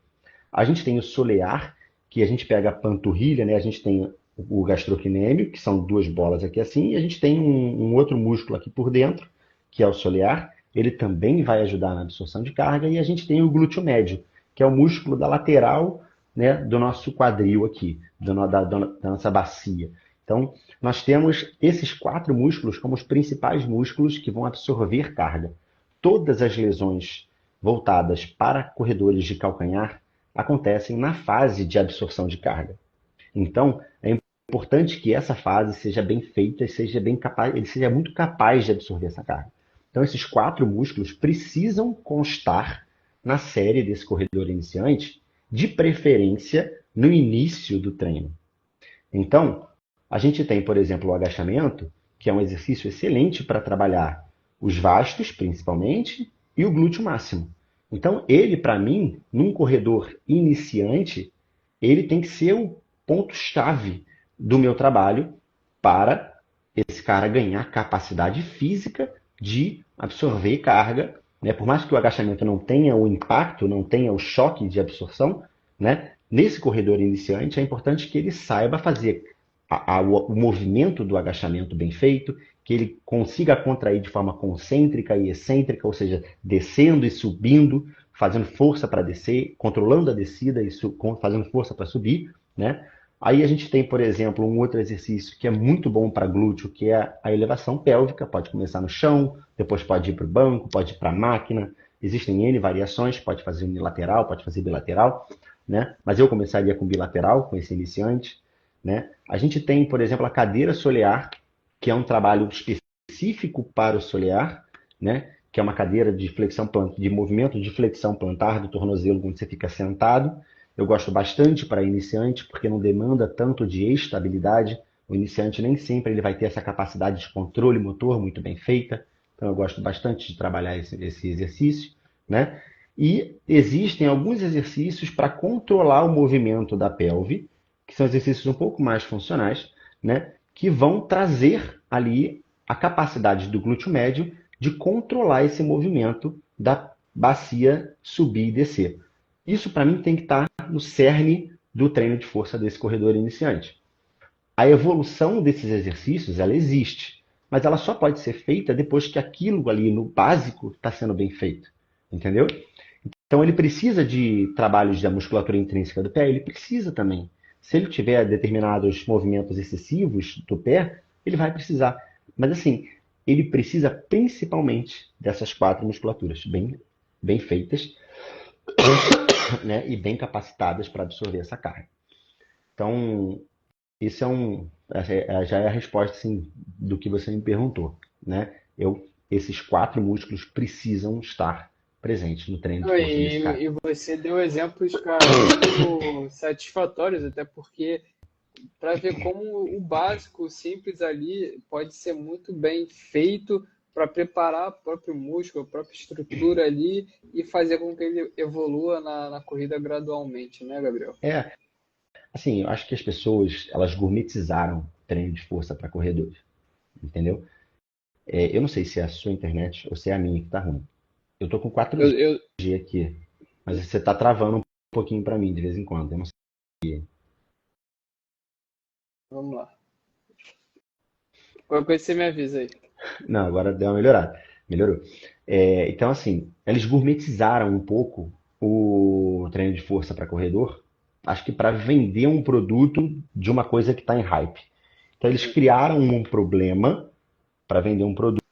A gente tem o solear, que a gente pega a panturrilha, né? A gente tem o gastrocnêmio, que são duas bolas aqui assim, e a gente tem um outro músculo aqui por dentro, que é o solear. Ele também vai ajudar na absorção de carga. E a gente tem o glúteo médio, que é o músculo da lateral, né, do nosso quadril aqui, da nossa bacia. Então, nós temos esses quatro músculos como os principais músculos que vão absorver carga. Todas as lesões voltadas para corredores de calcanhar acontecem na fase de absorção de carga. Então, é importante que essa fase seja bem feita e seja bem capaz, ele seja muito capaz de absorver essa carga. Então, esses quatro músculos precisam constar na série desse corredor iniciante, de preferência no início do treino. Então, a gente tem, por exemplo, o agachamento, que é um exercício excelente para trabalhar os vastos, principalmente, e o glúteo máximo. Então, ele, para mim, num corredor iniciante, ele tem que ser o ponto-chave do meu trabalho para esse cara ganhar capacidade física de absorver carga, né? Por mais que o agachamento não tenha o impacto, não tenha o choque de absorção, né? Nesse corredor iniciante é importante que ele saiba fazer o movimento do agachamento bem feito, que ele consiga contrair de forma concêntrica e excêntrica, ou seja, descendo e subindo, fazendo força para descer, controlando a descida e fazendo força para subir, né? Aí a gente tem, por exemplo, um outro exercício que é muito bom para glúteo, que é a elevação pélvica. Pode começar no chão, depois pode ir para o banco, pode ir para a máquina. Existem N variações, pode fazer unilateral, pode fazer bilateral, né? Mas eu começaria com bilateral, com esse iniciante, né? A gente tem, por exemplo, a cadeira solear, que é um trabalho específico para o solear, né? Que é uma cadeira de flexão, de movimento de flexão plantar do tornozelo quando você fica sentado. Eu gosto bastante para iniciante, porque não demanda tanto de estabilidade. O iniciante nem sempre ele vai ter essa capacidade de controle motor muito bem feita. Então eu gosto bastante de trabalhar esse exercício, né? E existem alguns exercícios para controlar o movimento da pelve, que são exercícios um pouco mais funcionais, né? Que vão trazer ali a capacidade do glúteo médio de controlar esse movimento da bacia subir e descer. Isso para mim tem que estar no cerne do treino de força desse corredor iniciante. A evolução desses exercícios, ela existe, mas ela só pode ser feita depois que aquilo ali no básico está sendo bem feito, entendeu? Então ele precisa de trabalhos da musculatura intrínseca do pé, ele precisa também. Se ele tiver determinados movimentos excessivos do pé, ele vai precisar. Mas assim, ele precisa principalmente dessas quatro musculaturas bem feitas, né, e bem capacitadas para absorver essa carga. Então, isso já é a resposta assim, do que você me perguntou, né? Esses quatro músculos precisam estar presentes no treino de força desse cara. E você deu exemplos, cara, muito satisfatórios, até porque para ver como o básico, o simples ali, pode ser muito bem feito para preparar o próprio músculo, a própria estrutura ali e fazer com que ele evolua na corrida gradualmente, né, Gabriel? É, Assim, eu acho que as pessoas, elas gourmetizaram treino de força para corredores, entendeu? Eu não sei se é a sua internet ou se é a minha que tá ruim. Eu tô com Eu, eu, 4G aqui, mas você tá travando um pouquinho para mim de vez em quando. Eu não sei. vamos lá. Qualquer coisa você me avisa aí. Não, agora deu uma melhorada. Melhorou. Então, assim, eles gourmetizaram um pouco o treino de força para corredor, acho que para vender um produto de uma coisa que está em hype. Então, eles criaram um problema para vender um produto,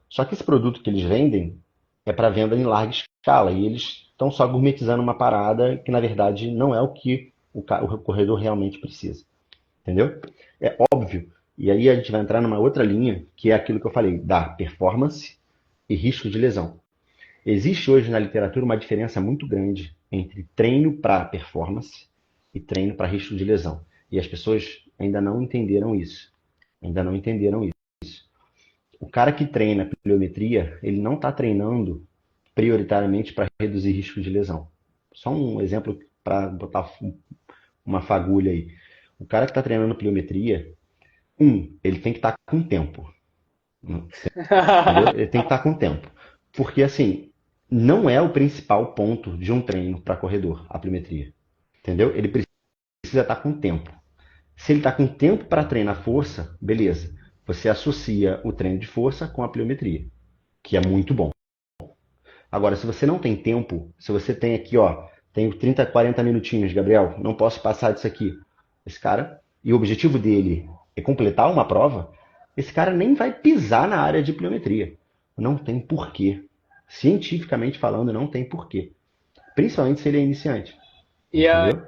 só que esse produto que eles vendem é para venda em larga escala e eles estão só gourmetizando uma parada que, na verdade, não é o que o corredor realmente precisa. Entendeu? É óbvio. E aí a gente vai entrar numa outra linha, que é aquilo que eu falei, da performance e risco de lesão. Existe hoje na literatura uma diferença muito grande entre treino para performance e treino para risco de lesão. E as pessoas ainda não entenderam isso. Ainda não entenderam isso. O cara que treina pliometria, ele não está treinando prioritariamente para reduzir risco de lesão. Só um exemplo para botar uma fagulha aí. O cara que está treinando pliometria, ele tem que estar com tempo, entendeu? Ele tem que estar com tempo. Porque, assim, não é o principal ponto de um treino para corredor, a pliometria. Entendeu? Ele precisa estar com tempo. Se ele está com tempo para treinar força, beleza. Você associa o treino de força com a pliometria, que é muito bom. Agora, se você não tem tempo, se você tem aqui, ó, tenho 30, 40 minutinhos, Gabriel, não posso passar disso aqui. Esse cara, e o objetivo dele é completar uma prova, esse cara nem vai pisar na área de pliometria. Não tem porquê. Cientificamente falando, não tem porquê. Principalmente se ele é iniciante. E Entendeu?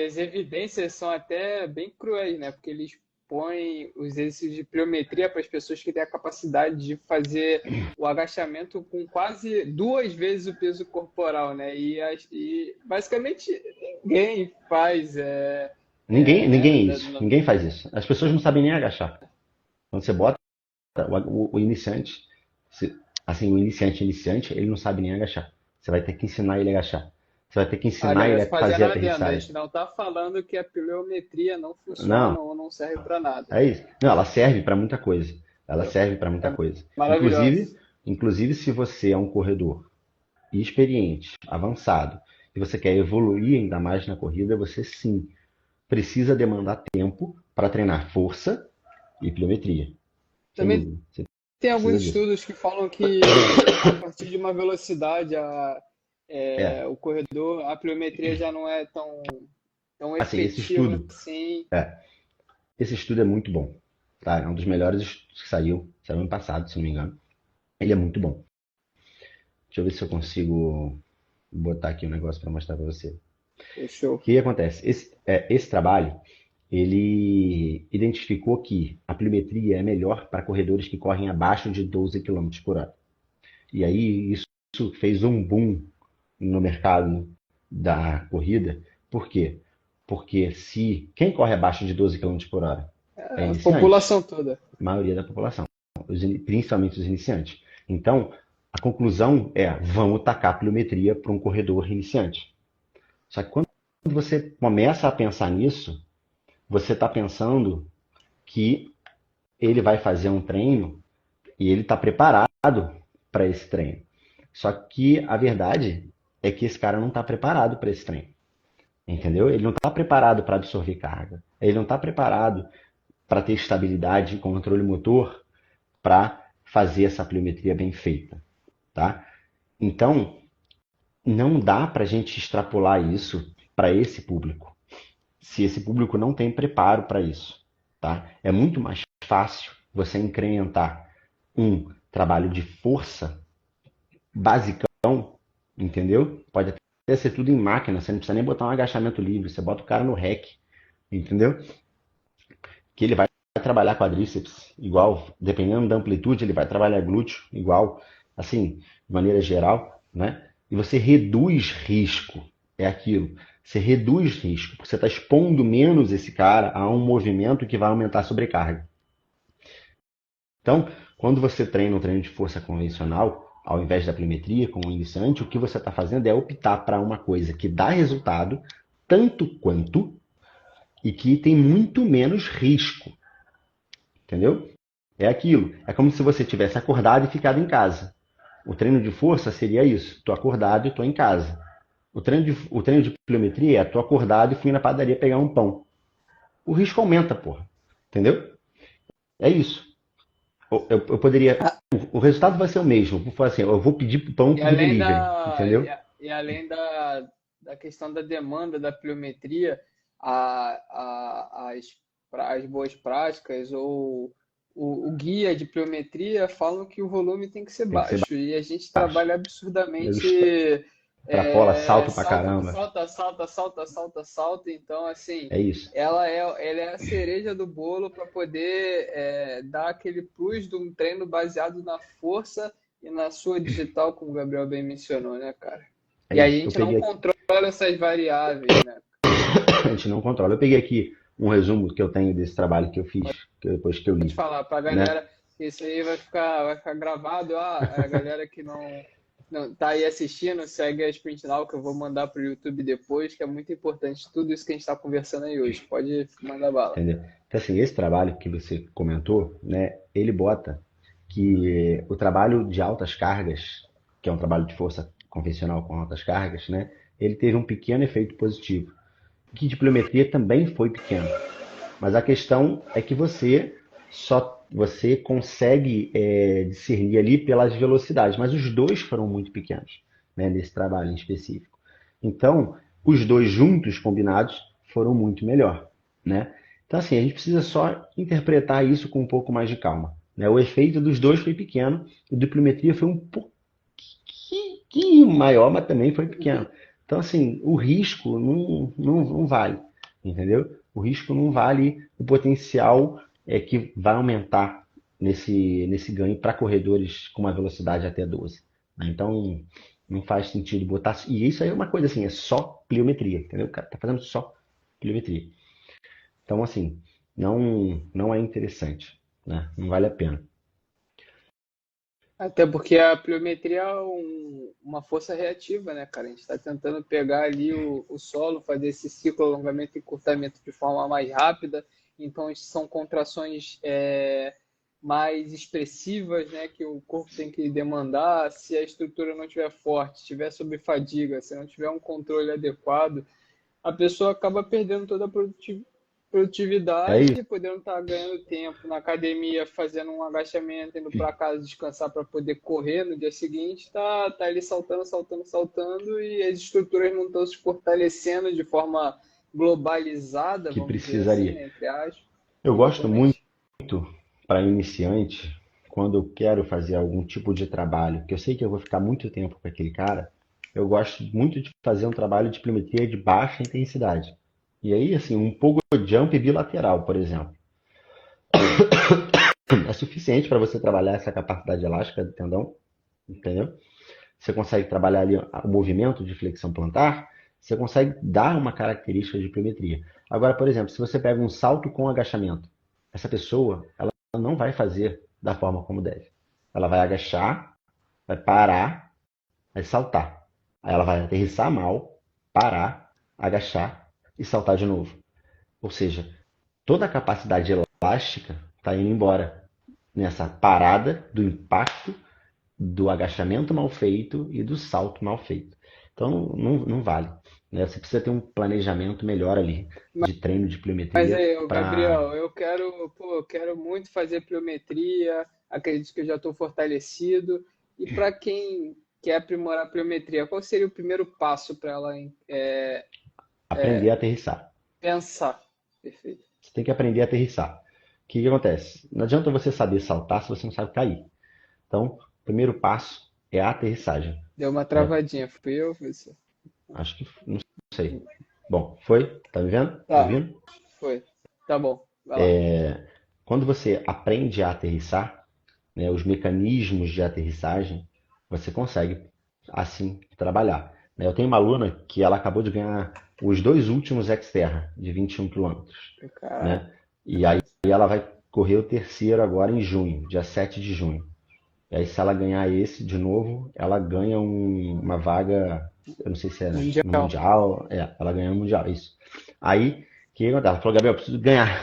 as evidências são até bem cruéis, né? Porque eles põem os exercícios de pliometria para as pessoas que têm a capacidade de fazer o agachamento com quase duas vezes o peso corporal, né? E basicamente ninguém faz, né? Ninguém é isso. Ninguém faz isso. As pessoas não sabem nem agachar. Quando você bota o iniciante, assim, o iniciante, ele não sabe nem agachar. Você vai ter que ensinar ele a agachar. Você vai ter que ensinar ele Aliás, a fazer fazendo a adendo, a aterrissagem. gente não está falando que a pliometria não Não, funciona ou não serve para nada. é isso. Não, ela serve para muita coisa. Ela serve para muita É coisa. maravilhoso. Inclusive, se você é um corredor experiente, avançado, e você quer evoluir ainda mais na corrida, você sim precisa demandar tempo para treinar força e pliometria. Sem Também dúvida. Você tem alguns precisa disso. estudos que falam que a partir de uma velocidade É, o corredor, a pliometria já não é tão assim, efetiva assim. esse estudo é muito bom. Tá? É um dos melhores estudos que saiu ano passado, se não me engano. Ele é muito bom. Deixa eu ver se eu consigo botar aqui um negócio para mostrar para você. O Fechou. que acontece? Esse trabalho, ele identificou que a pliometria é melhor para corredores que correm abaixo de 12 km por hora. E aí isso fez um boom no mercado da corrida. Por quê? Porque se quem corre abaixo de 12 km por hora é A iniciante, população toda. a maioria da população, principalmente os iniciantes. Então, a conclusão é, vamos tacar pliometria para um corredor iniciante. Só que quando você começa a pensar nisso, você está pensando que ele vai fazer um treino e ele está preparado para esse treino. Só que a verdade é que esse cara não está preparado para esse treino. Entendeu? Ele não está preparado para absorver carga. Ele não está preparado para ter estabilidade e controle motor para fazer essa pliometria bem feita. Tá? Então, não dá para a gente extrapolar isso para esse público, se esse público não tem preparo para isso. Tá? É muito mais fácil você incrementar um trabalho de força basicão, entendeu? Pode até ser tudo em máquina, você não precisa nem botar um agachamento livre, você bota o cara no rack, entendeu? Que ele vai trabalhar quadríceps igual, dependendo da amplitude, ele vai trabalhar glúteo igual, assim, de maneira geral, né? E você reduz risco, é aquilo. Você reduz risco, porque você está expondo menos esse cara a um movimento que vai aumentar a sobrecarga. Então, quando você treina um treino de força convencional, ao invés da pliometria, com o iniciante, o que você está fazendo é optar para uma coisa que dá resultado, tanto quanto, e que tem muito menos risco, entendeu? É aquilo. É como se você tivesse acordado e ficado em casa. O treino de força seria isso. Tô acordado e tô em casa. O treino de pliometria é tô acordado e fui na padaria pegar um pão. O risco aumenta, porra. Entendeu? É isso. Eu poderia. Ah, O resultado vai ser o mesmo. Vou falar assim, eu vou pedir pão e por além delivery. da, e Entendeu? a- e além da questão da demanda da pliometria, as boas práticas ou o guia de pliometria falam que o volume tem que ser Tem que ser baixo e a gente baixo. trabalha Eu absurdamente extrapola, salto pra salta, caramba. salta, salta, salta, salta, salta. Então, assim, É isso. ela é a cereja do bolo para poder dar aquele plus de um treino baseado na força e na sua digital, como o Gabriel bem mencionou, né, cara? É E a isso. Eu gente não peguei controla essas variáveis, né? A gente não controla. Eu peguei aqui um resumo que eu tenho desse trabalho que eu fiz, depois que eu Pode li, falar para a né? galera, isso aí vai ficar gravado. A galera que não tá aí assistindo, segue a Sprint Now, que eu vou mandar para o YouTube depois, que é muito importante tudo isso que a gente está conversando aí hoje. Pode mandar bala. Entendeu? Então, assim, esse trabalho que você comentou, né, ele bota que o trabalho de altas cargas, que é um trabalho de força convencional com altas cargas, né, ele teve um pequeno efeito positivo. Que de pliometria também foi pequeno. Mas a questão é que você consegue discernir ali pelas velocidades, mas os dois foram muito pequenos, né, nesse trabalho em específico. Então, os dois juntos, combinados, foram muito melhor, né? Então, assim, a gente precisa só interpretar isso com um pouco mais de calma, né? O efeito dos dois foi pequeno, o de pliometria foi um pouquinho maior, mas também foi pequeno. Então, assim, o risco não vale, entendeu? O risco não vale o potencial que vai aumentar nesse ganho para corredores com uma velocidade até 12. Né? Então, não faz sentido botar. E isso aí é uma coisa assim, é só pliometria, entendeu? O cara tá fazendo só pliometria. Então, assim, não é interessante, né? Não vale a pena. Até porque a pliometria é uma força reativa, né, cara? A gente está tentando pegar ali o solo, fazer esse ciclo alongamento e encurtamento de forma mais rápida. Então, são contrações mais expressivas, né, que o corpo tem que demandar. Se a estrutura não estiver forte, estiver sob fadiga, se não tiver um controle adequado, a pessoa acaba perdendo toda a É produtividade, isso podendo estar ganhando tempo na academia, fazendo um agachamento, indo para casa descansar para poder correr no dia seguinte, tá ali saltando, saltando, saltando e as estruturas não estão se fortalecendo de forma globalizada, que vamos dizer assim, precisaria. né, entre aspas. Eu gosto muito Exatamente. para iniciante, quando eu quero fazer algum tipo de trabalho, que eu sei que eu vou ficar muito tempo com aquele cara, eu gosto muito de fazer um trabalho de pliometria de baixa intensidade. E aí, assim, um pogo jump bilateral, por exemplo, é suficiente para você trabalhar essa capacidade elástica do tendão, entendeu? Você consegue trabalhar ali o movimento de flexão plantar, você consegue dar uma característica de pliometria. Agora, por exemplo, se você pega um salto com agachamento, essa pessoa, ela não vai fazer da forma como deve. Ela vai agachar, vai parar, vai saltar. Aí ela vai aterrissar mal, parar, agachar e saltar de novo. Ou seja, toda a capacidade elástica está indo embora nessa parada do impacto do agachamento mal feito e do salto mal feito. Então não vale. Né? Você precisa ter um planejamento melhor ali de treino de Mas pliometria aí, para. Gabriel, eu quero muito fazer pliometria, acredito que eu já estou fortalecido. E para quem quer aprimorar a pliometria, qual seria o primeiro passo para ela Aprender a aterrissar. pensar? Perfeito. Você tem que aprender a aterrissar. O que acontece? Não adianta você saber saltar se você não sabe cair. Então, o primeiro passo é a aterrissagem. Deu uma Né? travadinha, fui eu, foi você? Acho que não sei. Bom, foi? Tá me vendo? Me Tá, ouvindo? foi. Tá bom, vai lá. Quando você aprende a aterrissar, né, os mecanismos de aterrissagem, você consegue assim trabalhar. Né? Eu tenho uma aluna que ela acabou de ganhar os dois últimos Xterra de 21 quilômetros, Caraca. né? E aí ela vai correr o terceiro agora em junho, dia 7 de junho. E aí se ela ganhar esse de novo, ela ganha uma vaga, eu não sei se é no Mundial. Mundial, ela ganha no Mundial, isso. Aí que ela falou, Gabriel, eu preciso ganhar.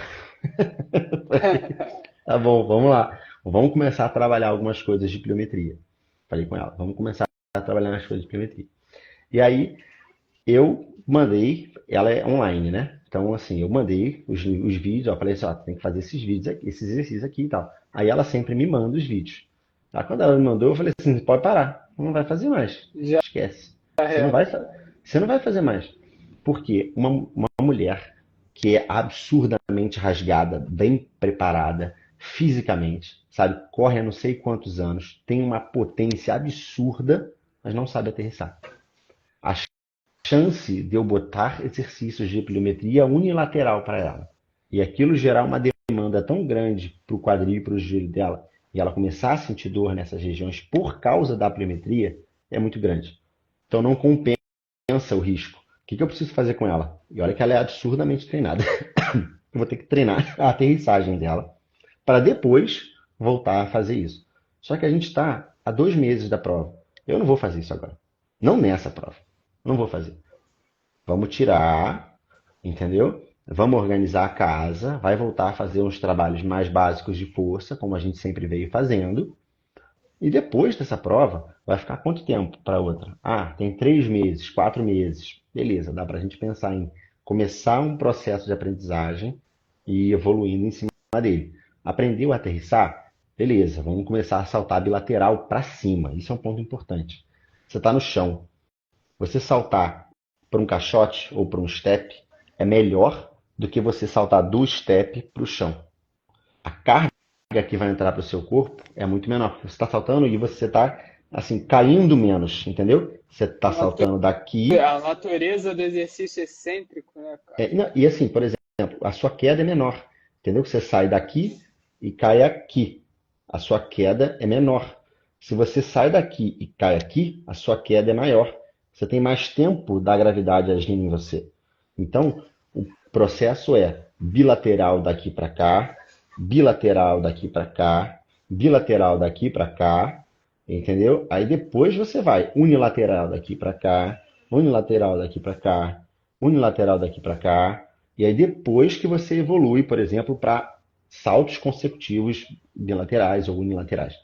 Tá bom, vamos lá. Vamos começar a trabalhar algumas coisas de pliometria. Falei com ela, vamos começar a trabalhar nas coisas de pliometria. E aí eu mandei, ela é online, né? Então, assim, eu mandei os vídeos, ó, falei assim, ó, tem que fazer esses vídeos aqui, esses exercícios aqui e tal. Aí ela sempre me manda os vídeos. Aí quando ela me mandou, eu falei assim, pode parar, não vai fazer mais. Já Esquece. Você não era. vai, você não vai fazer mais. Porque uma mulher que é absurdamente rasgada, bem preparada fisicamente, sabe? Corre há não sei quantos anos, tem uma potência absurda, mas não sabe aterrissar. A chance de eu botar exercícios de pliometria unilateral para ela e aquilo gerar uma demanda tão grande para o quadril e para o joelho dela e ela começar a sentir dor nessas regiões por causa da pliometria é muito grande. Então não compensa o risco. O que eu preciso fazer com ela? E olha que ela é absurdamente treinada. Eu vou ter que treinar a aterrissagem dela para depois voltar a fazer isso. Só que a gente está a 2 meses da prova. Eu não vou fazer isso agora. Não nessa prova. Não vou fazer. Vamos tirar, entendeu? Vamos organizar a casa, vai voltar a fazer uns trabalhos mais básicos de força, como a gente sempre veio fazendo. E depois dessa prova, vai ficar quanto tempo para outra? Ah, tem 3 meses, 4 meses. Beleza, dá para a gente pensar em começar um processo de aprendizagem e ir evoluindo em cima dele. Aprendeu a aterrissar? Beleza, vamos começar a saltar bilateral para cima. Isso é um ponto importante. Você está no chão. Você saltar para um caixote ou para um step é melhor do que você saltar do step para o chão. A carga que vai entrar para o seu corpo é muito menor. Você está saltando e você está assim caindo menos, entendeu? Você está A natu- saltando daqui a natureza do exercício excêntrico, né, cara? e assim, por exemplo, a sua queda é menor, entendeu? Você sai daqui e cai aqui, a sua queda é menor. Se você sai daqui e cai aqui, a sua queda é maior. Você tem mais tempo da gravidade agindo em você. Então, o processo é bilateral daqui para cá, bilateral daqui para cá, bilateral daqui para cá, entendeu? Aí depois você vai unilateral daqui para cá, unilateral daqui para cá, unilateral daqui para cá, e aí depois que você evolui, por exemplo, para saltos consecutivos bilaterais ou unilaterais.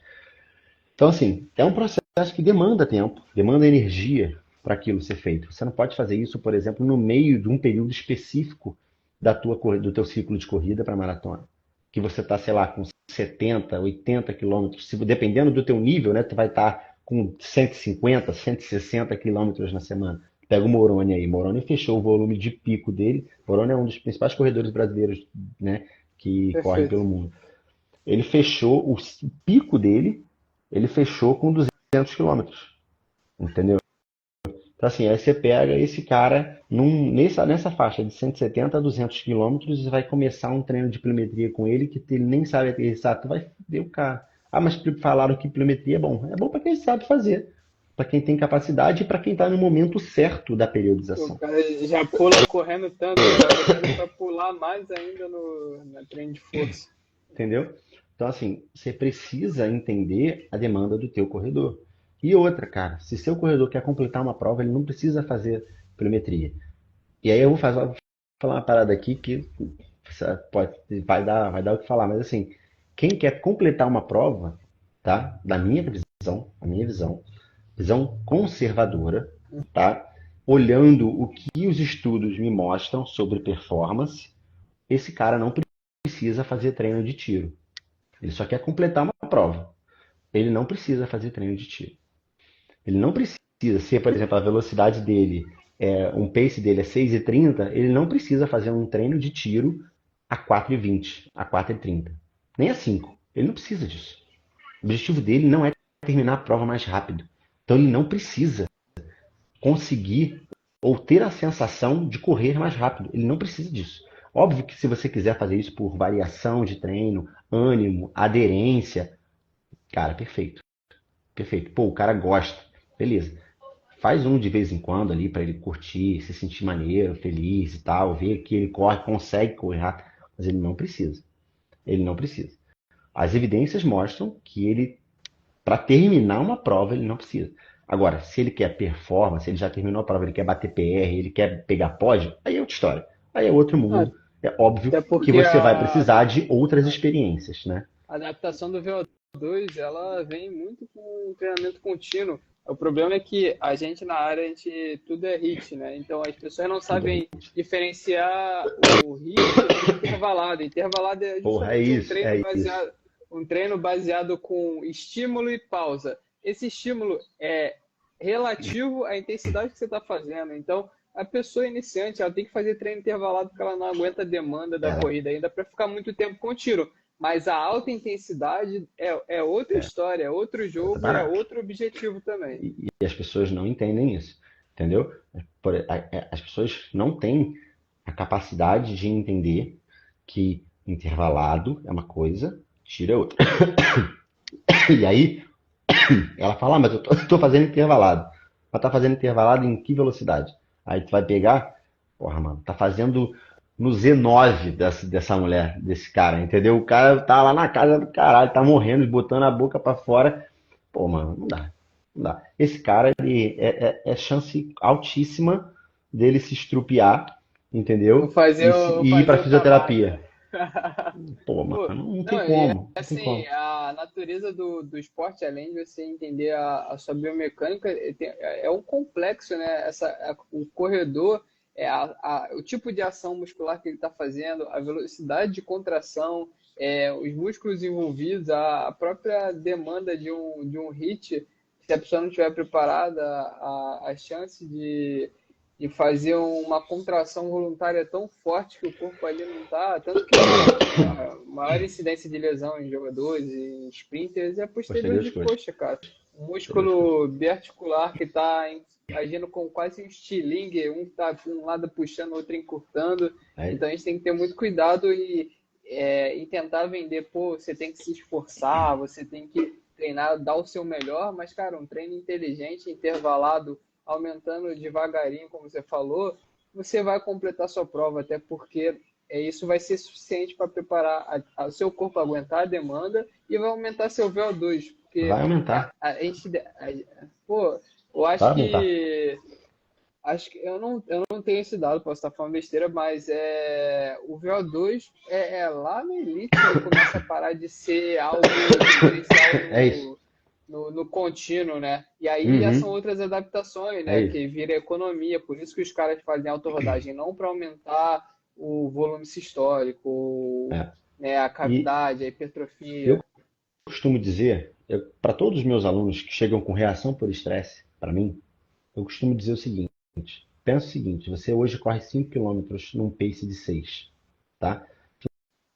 Então, assim, é um processo que demanda tempo, demanda energia para aquilo ser feito. Você não pode fazer isso, por exemplo, no meio de um período específico do teu ciclo de corrida para maratona. Que você está, sei lá, com 70, 80 quilômetros, dependendo do teu nível, né, tu vai estar com 150, 160 quilômetros na semana. Pega o Moroni aí. Moroni fechou o volume de pico dele. Moroni é um dos principais corredores brasileiros, né, que correm Perfeito. pelo mundo. Ele fechou o pico dele, ele fechou com 200 quilômetros, entendeu? Então, assim, aí você pega esse cara nessa faixa de 170 a 200 quilômetros e vai começar um treino de pliometria com ele que ele nem sabe aterrissar, tu vai foder o cara. Ah, mas falaram que pliometria é bom. É bom para quem sabe fazer, para quem tem capacidade e para quem está no momento certo da O periodização, cara já pula correndo tanto, já botaram pra pular mais ainda no treino de força. entendeu? Então, assim, você precisa entender a demanda do teu corredor. E outra, cara, se seu corredor quer completar uma prova, ele não precisa fazer pliometria. E aí eu vou falar uma parada aqui que pode, vai dar o que falar, mas assim, quem quer completar uma prova, tá? Da minha visão, a minha visão conservadora, tá? Olhando o que os estudos me mostram sobre performance, esse cara não precisa fazer treino de tiro. Ele só quer completar uma prova. Ele não precisa fazer treino de tiro. Ele não precisa, se por exemplo a velocidade dele, um pace dele é 6,30, ele não precisa fazer um treino de tiro a 4,20, a 4,30, nem a 5. Ele não precisa disso. O objetivo dele não é terminar a prova mais rápido. Então ele não precisa conseguir ou ter a sensação de correr mais rápido. Ele não precisa disso. Óbvio que se você quiser fazer isso por variação de treino, ânimo, aderência, cara, perfeito. Perfeito. Pô, o cara gosta. Beleza. Faz um de vez em quando ali para ele curtir, se sentir maneiro, feliz e tal, ver que ele corre, consegue correr rápido, mas ele não precisa. Ele não precisa. As evidências mostram que ele, para terminar uma prova, ele não precisa. Agora, se ele quer performance, ele já terminou a prova, ele quer bater PR, ele quer pegar pódio, aí é outra história. aí é outro Ah, mundo. É óbvio até que porque você vai precisar de outras experiências, né? a adaptação do VO2, ela vem muito com o treinamento contínuo. O problema é que a gente na área, tudo é HIIT, né? Então as pessoas não Tudo é. sabem diferenciar o HIIT do intervalado. Intervalado é Porra, é justamente isso, é isso. um treino baseado com estímulo e pausa. Esse estímulo é relativo à intensidade que você está fazendo. Então, a pessoa iniciante, ela tem que fazer treino intervalado porque ela não aguenta a demanda da É, corrida ainda para ficar muito tempo contínuo. Mas a alta intensidade é outra história, é outro é outra jogo e é parada. outro objetivo também. E as pessoas não entendem isso, entendeu? As pessoas não têm a capacidade de entender que intervalado é uma coisa, tiro é outra. E aí, ela fala, mas eu tô fazendo intervalado. Mas tá fazendo intervalado em que velocidade? Aí tu vai pegar, porra, mano, tá fazendo no Z9 dessa mulher, desse cara, entendeu? O cara tá lá na casa do caralho, tá morrendo, botando a boca pra fora. Pô, mano, não dá. Não dá. Esse cara, ele é chance altíssima dele se estrupiar, entendeu? Vou E ir pra fazer o Tabata. fisioterapia. Pô, mano, Pô, não tem não, e como. Não tem assim, como. a natureza do esporte, além de você entender a sua biomecânica, é um complexo, né? O corredor, o tipo de ação muscular que ele está fazendo, a velocidade de contração, os músculos envolvidos, a própria demanda de um hit, se a pessoa não estiver preparada, a chance de fazer uma contração voluntária tão forte que o corpo ali não está. Tanto que a maior incidência de lesão em jogadores e em sprinters é a posterior Posterior de de coxa. coxa, cara. O Posterior de coxa. músculo biarticular que está agindo com quase um estilingue, um está de um lado puxando, o outro encurtando. Aí, Então a gente tem que ter muito cuidado e tentar vender, pô, você tem que se esforçar, você tem que treinar, dar o seu melhor, mas, cara, um treino inteligente, intervalado, aumentando devagarinho, como você falou, você vai completar sua prova, até porque isso vai ser suficiente para preparar o seu corpo a aguentar a demanda e vai aumentar seu VO2, porque vai aumentar. a gente, pô, eu Vai aumentar. acho que eu não tenho esse dado, posso estar falando besteira, mas o VO2 lá na elite que ele começa a parar de ser algo diferencial É isso. no contínuo, né? E aí já são Uhum. outras adaptações, É né? isso. Que vira economia, por isso que os caras fazem autorrodagem, não para aumentar o volume sistólico, É. né? A E cavidade, a eu hipertrofia. costumo dizer, para todos os meus alunos que chegam com reação por estresse, para mim, eu costumo dizer o seguinte: pensa o seguinte, você hoje corre 5 quilômetros num pace de 6, tá? Se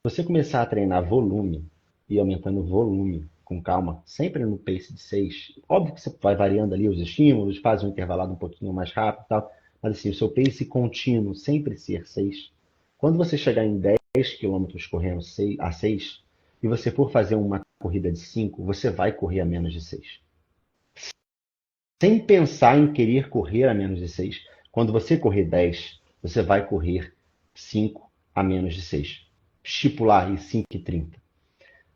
você começar a treinar volume e aumentando o volume com calma, sempre no pace de 6, óbvio que você vai variando ali os estímulos, faz um intervalado um pouquinho mais rápido e tal, mas assim, o seu pace contínuo sempre ser 6. Quando você chegar em 10 quilômetros correndo a 6 e você for fazer uma corrida de 5, você vai correr a menos de 6. Sem pensar em querer correr a menos de 6. Quando você correr 10, você vai correr 5 a menos de 6. Estipular aí 5,30.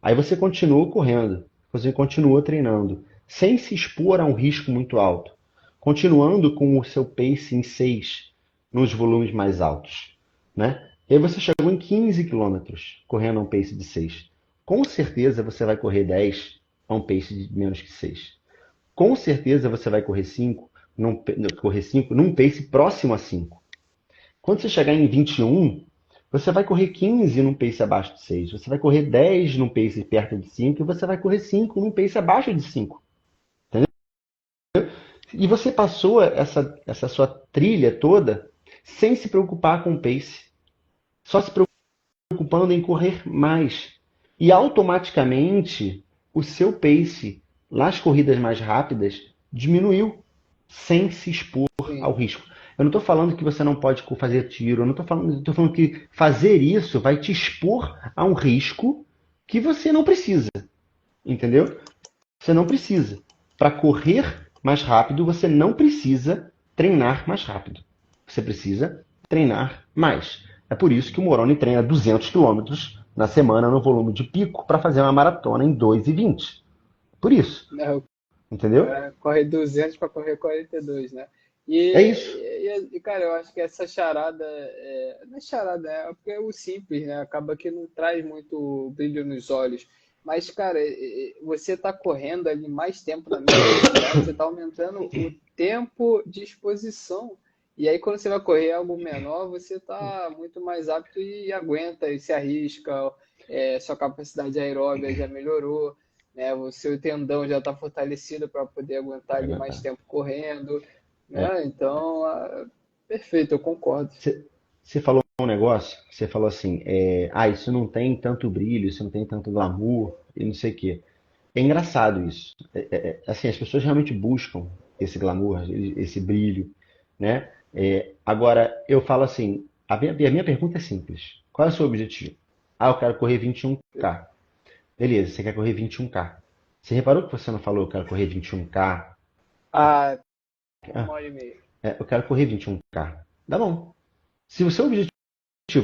Aí você continua correndo, você continua treinando, sem se expor a um risco muito alto, continuando com o seu pace em 6 nos volumes mais altos, né? E aí você chegou em 15 quilômetros correndo a um pace de 6. Com certeza você vai correr 10 a um pace de menos que 6. Com certeza você vai correr 5 num pace próximo a 5. Quando você chegar em 21, você vai correr 15 num pace abaixo de 6. Você vai correr 10 num pace perto de 5 e você vai correr 5 num pace abaixo de 5. E você passou essa sua trilha toda sem se preocupar com o pace, só se preocupando em correr mais. E automaticamente o seu pace nas corridas mais rápidas diminuiu sem se expor ao Sim. risco. Eu não estou falando que você não pode fazer tiro, eu não estou falando que fazer isso vai te expor a um risco que você não precisa, entendeu? Você não precisa. Para correr mais rápido, você não precisa treinar mais rápido. Você precisa treinar mais. É por isso que o Moroni treina 200 quilômetros na semana no volume de pico para fazer uma maratona em 2,20. Por isso, Né? O entendeu? cara corre 200 para correr 42, né? É isso. cara, eu acho que essa charada, não é charada, é porque é o simples, né? Acaba que não traz muito brilho nos olhos. Mas, cara, você tá correndo ali mais tempo na mesma velocidade, você tá aumentando o tempo de exposição. E aí, quando você vai correr algo menor, você tá muito mais apto e aguenta e se arrisca, sua capacidade aeróbica já melhorou, né? O seu tendão já está fortalecido para poder aguentar Vai ali mais aguentar. tempo correndo, É, né? Então, perfeito, eu concordo. você falou um negócio, você falou assim, isso não tem tanto brilho, isso não tem tanto glamour e não sei o quê. É engraçado isso. Assim, as pessoas realmente buscam esse glamour, esse brilho, né? Agora, eu falo assim, a minha pergunta é simples. Qual é o seu objetivo? Ah, eu quero correr 21K. Beleza, você quer correr 21K. Você reparou que você não falou eu quero correr 21K? Ah, uma Ah, hora e meia. eu quero correr 21K. Tá bom. Se o seu objetivo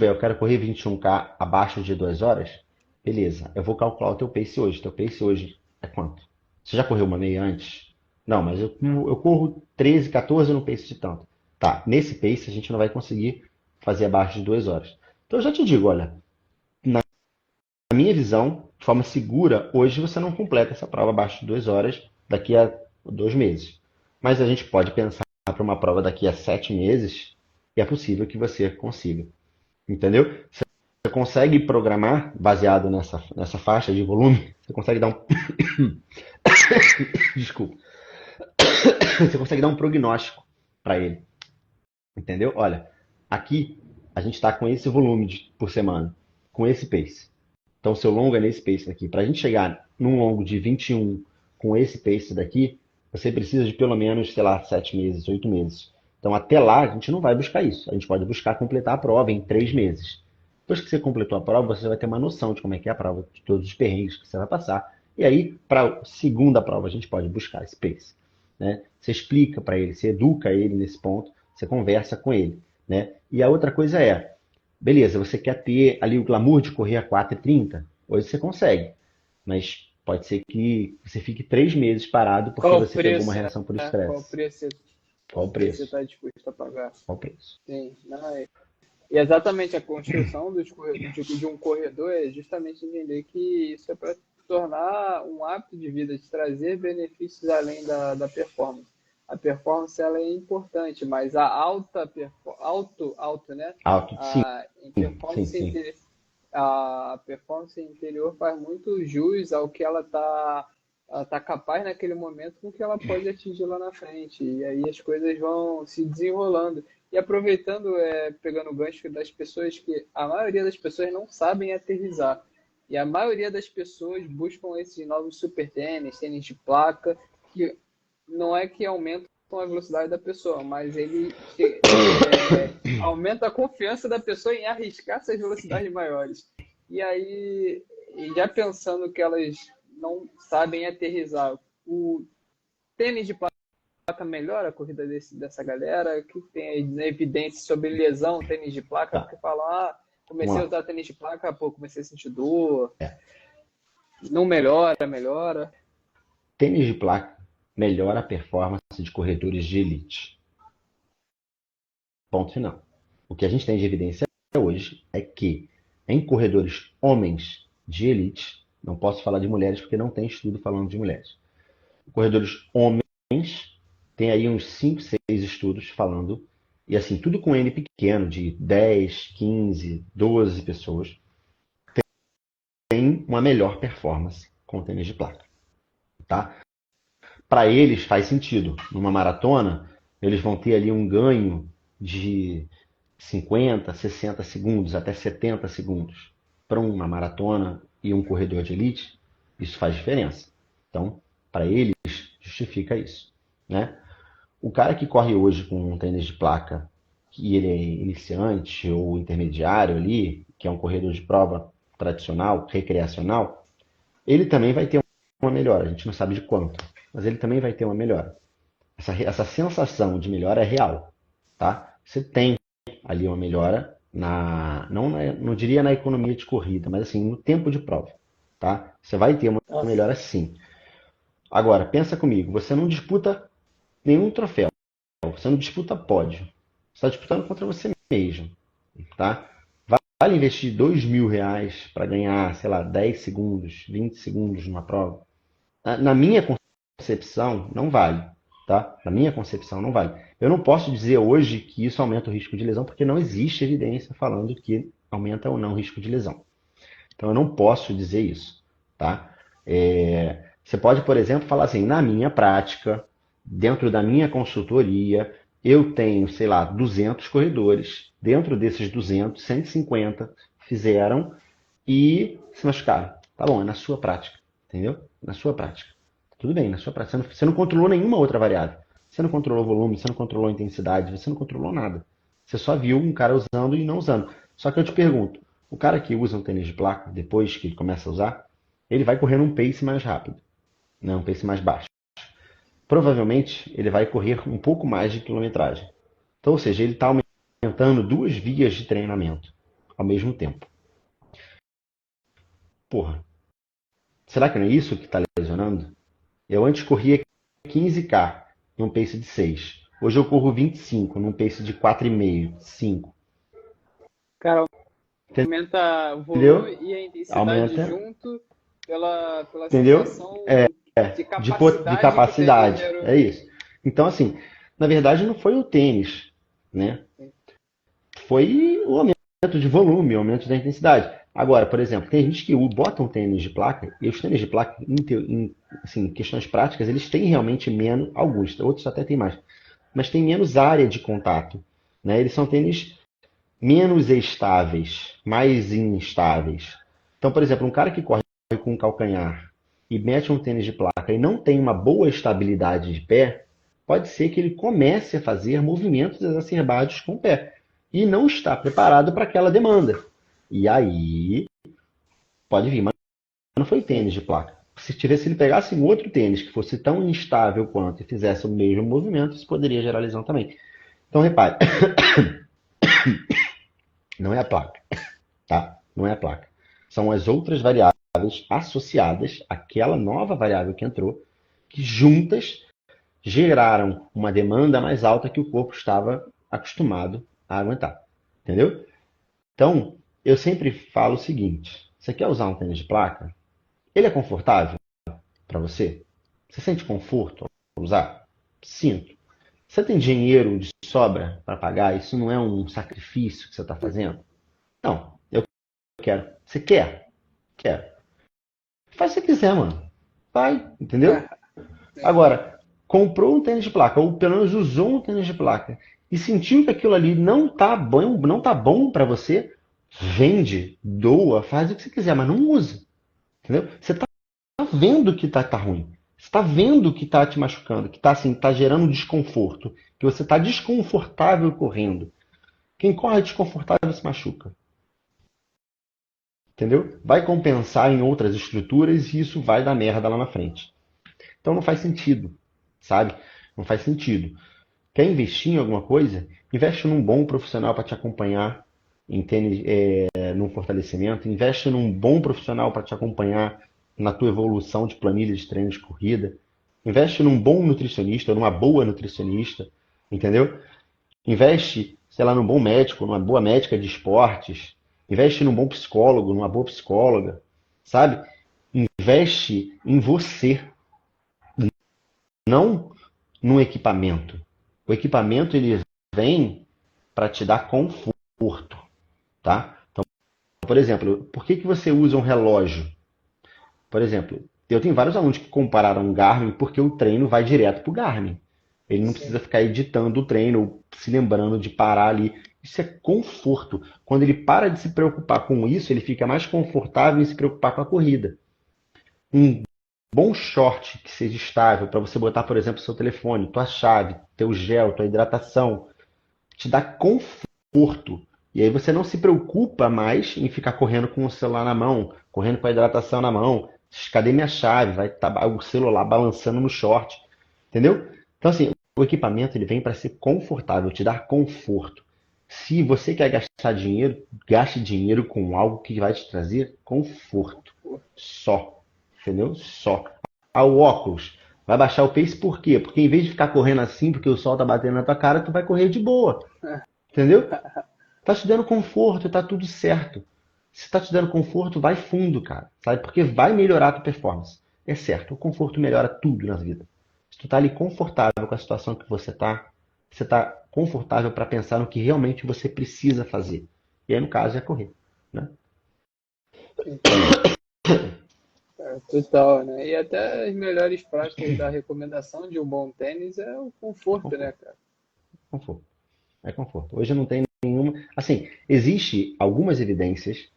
é eu quero correr 21K abaixo de 2 horas, beleza, eu vou calcular o teu pace hoje. Teu pace hoje é quanto? Você já correu uma meia antes? Não, mas eu corro 13, 14 no pace de tanto. Tá, nesse pace a gente não vai conseguir fazer abaixo de 2 horas. Então eu já te digo, olha, na minha visão, de forma segura, hoje você não completa essa prova abaixo de 2 horas daqui a 2 meses. Mas a gente pode pensar para uma prova daqui a 7 meses e é possível que você consiga. Entendeu? Você consegue programar baseado nessa faixa de volume? Você consegue dar um. Desculpa. Você consegue dar um prognóstico para ele. Entendeu? Olha, aqui a gente está com esse volume por semana, com esse pace. Então, seu longo é nesse pace daqui. Para a gente chegar num longo de 21 com esse pace daqui, você precisa de pelo menos, sei lá, 7 meses, 8 meses. Então, até lá, a gente não vai buscar isso. A gente pode buscar completar a prova em 3 meses. Depois que você completou a prova, você vai ter uma noção de como é que é a prova, de todos os perrengues que você vai passar. E aí, para a segunda prova, a gente pode buscar esse pace. Né? Você explica para ele, você educa ele nesse ponto, você conversa com ele. Né? E a outra coisa é, beleza, você quer ter ali o glamour de correr a 4h30? Hoje você consegue, mas pode ser que você fique 3 meses parado porque Qual o você pegou uma preço, né? reação por Qual o estresse. preço Qual o que você preço? está disposto a pagar? Qual o preço? Sim, não, e exatamente a construção de um corredor é justamente entender que isso é para tornar um hábito de vida, de trazer benefícios além da performance. A performance ela é importante, mas a alto, né? Alto, sim, Em sim, performance sim. a performance interior faz muito jus ao que ela tá capaz naquele momento com o que ela pode atingir lá na frente. E aí as coisas vão se desenrolando. E aproveitando, pegando o gancho das pessoas, que a maioria das pessoas não sabem aterrissar. E a maioria das pessoas buscam esses novos super tênis, tênis de placa, que não é que aumentam a velocidade da pessoa, mas ele aumenta a confiança da pessoa em arriscar essas velocidades maiores. E aí, já pensando que elas não sabem aterrissar, o tênis de placa melhora a corrida dessa galera, que tem evidência sobre lesão, tênis de placa, Tá, porque falam, vamos comecei a lá. usar tênis de placa, pô, comecei a sentir dor, não melhora, melhora. Tênis de placa melhora a performance de corredores de elite. Ponto final. O que a gente tem de evidência hoje é que em corredores homens de elite, não posso falar de mulheres porque não tem estudo falando de mulheres. Corredores homens, tem aí uns 5, 6 estudos falando, e assim, tudo com N pequeno, de 10, 15, 12 pessoas, tem uma melhor performance com tênis de placa. Tá? Para eles faz sentido. Numa maratona, eles vão ter ali um ganho de 50, 60 segundos, até 70 segundos. Para uma maratona e um corredor de elite, isso faz diferença. Então, para eles, justifica isso. Né? O cara que corre hoje com um tênis de placa, que ele é iniciante ou intermediário ali, que é um corredor de prova tradicional, recreacional, ele também vai ter uma melhora. A gente não sabe de quanto, mas ele também vai ter uma melhora. Essa sensação de melhora é real, tá? Você tem ali uma melhora não diria na economia de corrida, mas assim no tempo de prova, tá? Você vai ter uma Nossa, melhora sim. Agora pensa comigo, você não disputa nenhum troféu, você não disputa pódio, está disputando contra você mesmo, tá? Vale investir R$ 2.000 para ganhar, sei lá, 10 segundos, 20 segundos numa prova? Na minha concepção, não vale, tá? Na minha concepção, não vale. Eu não posso dizer hoje que isso aumenta o risco de lesão, porque não existe evidência falando que aumenta ou não o risco de lesão. Então, eu não posso dizer isso, tá? Você pode, por exemplo, falar assim, na minha prática, dentro da minha consultoria, eu tenho, sei lá, 200 corredores. Dentro desses 200, 150 fizeram e se machucaram. Tá bom, é na sua prática, entendeu? Na sua prática. Tudo bem, na sua prática. Você não controlou nenhuma outra variável. Você não controlou o volume, você não controlou a intensidade, você não controlou nada. Você só viu um cara usando e não usando. Só que eu te pergunto, o cara que usa um tênis de placa, depois que ele começa a usar, ele vai correr num pace mais rápido, né? Um pace mais baixo. Provavelmente ele vai correr um pouco mais de quilometragem. Então, ou seja, ele está aumentando duas vias de treinamento ao mesmo tempo. Porra, será que não é isso que está lesionando? Eu antes corria 15K num pace de 6. Hoje eu corro 25 num pace de 4,5, 5. Cara, aumenta o volume Entendeu? e a intensidade Aumenta, junto pela entendeu? sensação de De capacidade que o tênis capacidade. gerou. É isso. Então, assim, na verdade não foi o tênis, né? Foi o aumento de volume, o aumento da intensidade. Agora, por exemplo, tem gente que bota um tênis de placa, e os tênis de placa, assim, questões práticas, eles têm realmente menos, alguns, outros até têm mais, mas tem menos área de contato, né? Eles são tênis menos estáveis, mais instáveis. Então, por exemplo, um cara que corre com um calcanhar e mete um tênis de placa e não tem uma boa estabilidade de pé, pode ser que ele comece a fazer movimentos exacerbados com o pé e não está preparado para aquela demanda. E aí pode vir, mas não foi tênis de placa. Se ele pegasse um outro tênis que fosse tão instável quanto e fizesse o mesmo movimento, isso poderia gerar lesão também. Então repare, não é a placa, tá? Não é a placa. São as outras variáveis associadas àquela nova variável que entrou, que juntas geraram uma demanda mais alta que o corpo estava acostumado a aguentar. Entendeu? Então, eu sempre falo o seguinte: você quer usar um tênis de placa? Ele é confortável para você? Você sente conforto ao usar? Sinto. Você tem dinheiro de sobra para pagar? Isso não é um sacrifício que você está fazendo? Não, eu quero. Você quer? Quero. Faz o que você quiser, mano. Vai, entendeu? Agora, comprou um tênis de placa, ou pelo menos usou um tênis de placa, e sentiu que aquilo ali não tá bom para você, vende, doa, faz o que você quiser, mas não usa. Entendeu? Você tá vendo que tá ruim. Você tá vendo que tá te machucando, que tá assim, tá gerando desconforto, que você tá desconfortável correndo. Quem corre desconfortável se machuca. Entendeu? Vai compensar em outras estruturas e isso vai dar merda lá na frente. Então não faz sentido, sabe? Não faz sentido. Quer investir em alguma coisa? Investe num bom profissional para te acompanhar em tênis, num fortalecimento. Investe num bom profissional para te acompanhar na tua evolução de planilha de treino de corrida. Investe num bom nutricionista, numa boa nutricionista, entendeu? Investe, sei lá, num bom médico, numa boa médica de esportes. Investe num bom psicólogo, numa boa psicóloga, sabe? Investe em você, não no equipamento. O equipamento ele vem para te dar conforto, tá? Então, por exemplo, por que você usa um relógio? Por exemplo, eu tenho vários alunos que compararam o Garmin porque o treino vai direto para o Garmin. Ele não precisa ficar editando o treino ou se lembrando de parar ali. Isso é conforto. Quando ele para de se preocupar com isso, ele fica mais confortável em se preocupar com a corrida. Um bom short que seja estável para você botar, por exemplo, seu telefone, tua chave, teu gel, tua hidratação, te dá conforto. E aí você não se preocupa mais em ficar correndo com o celular na mão, correndo com a hidratação na mão. Cadê minha chave? Vai estar o celular balançando no short, entendeu? Então assim, o equipamento ele vem para ser confortável, te dar conforto. Se você quer gastar dinheiro, gaste dinheiro com algo que vai te trazer conforto. Só. Entendeu? Só. O óculos. Vai baixar o pace por quê? Porque em vez de ficar correndo assim, porque o sol tá batendo na tua cara, tu vai correr de boa. Entendeu? Tá te dando conforto, tá tudo certo. Se tá te dando conforto, vai fundo, cara. Sabe? Porque vai melhorar a tua performance. É certo, o conforto melhora tudo na vida. Se tu tá ali confortável com a situação que você tá confortável para pensar no que realmente você precisa fazer. E aí, no caso, é correr, né? Entendi. É, total, né? E até as melhores práticas da recomendação de um bom tênis é o É conforto, né, conforto, cara? conforto. É conforto. Hoje não tem nenhuma. Assim, existe algumas evidências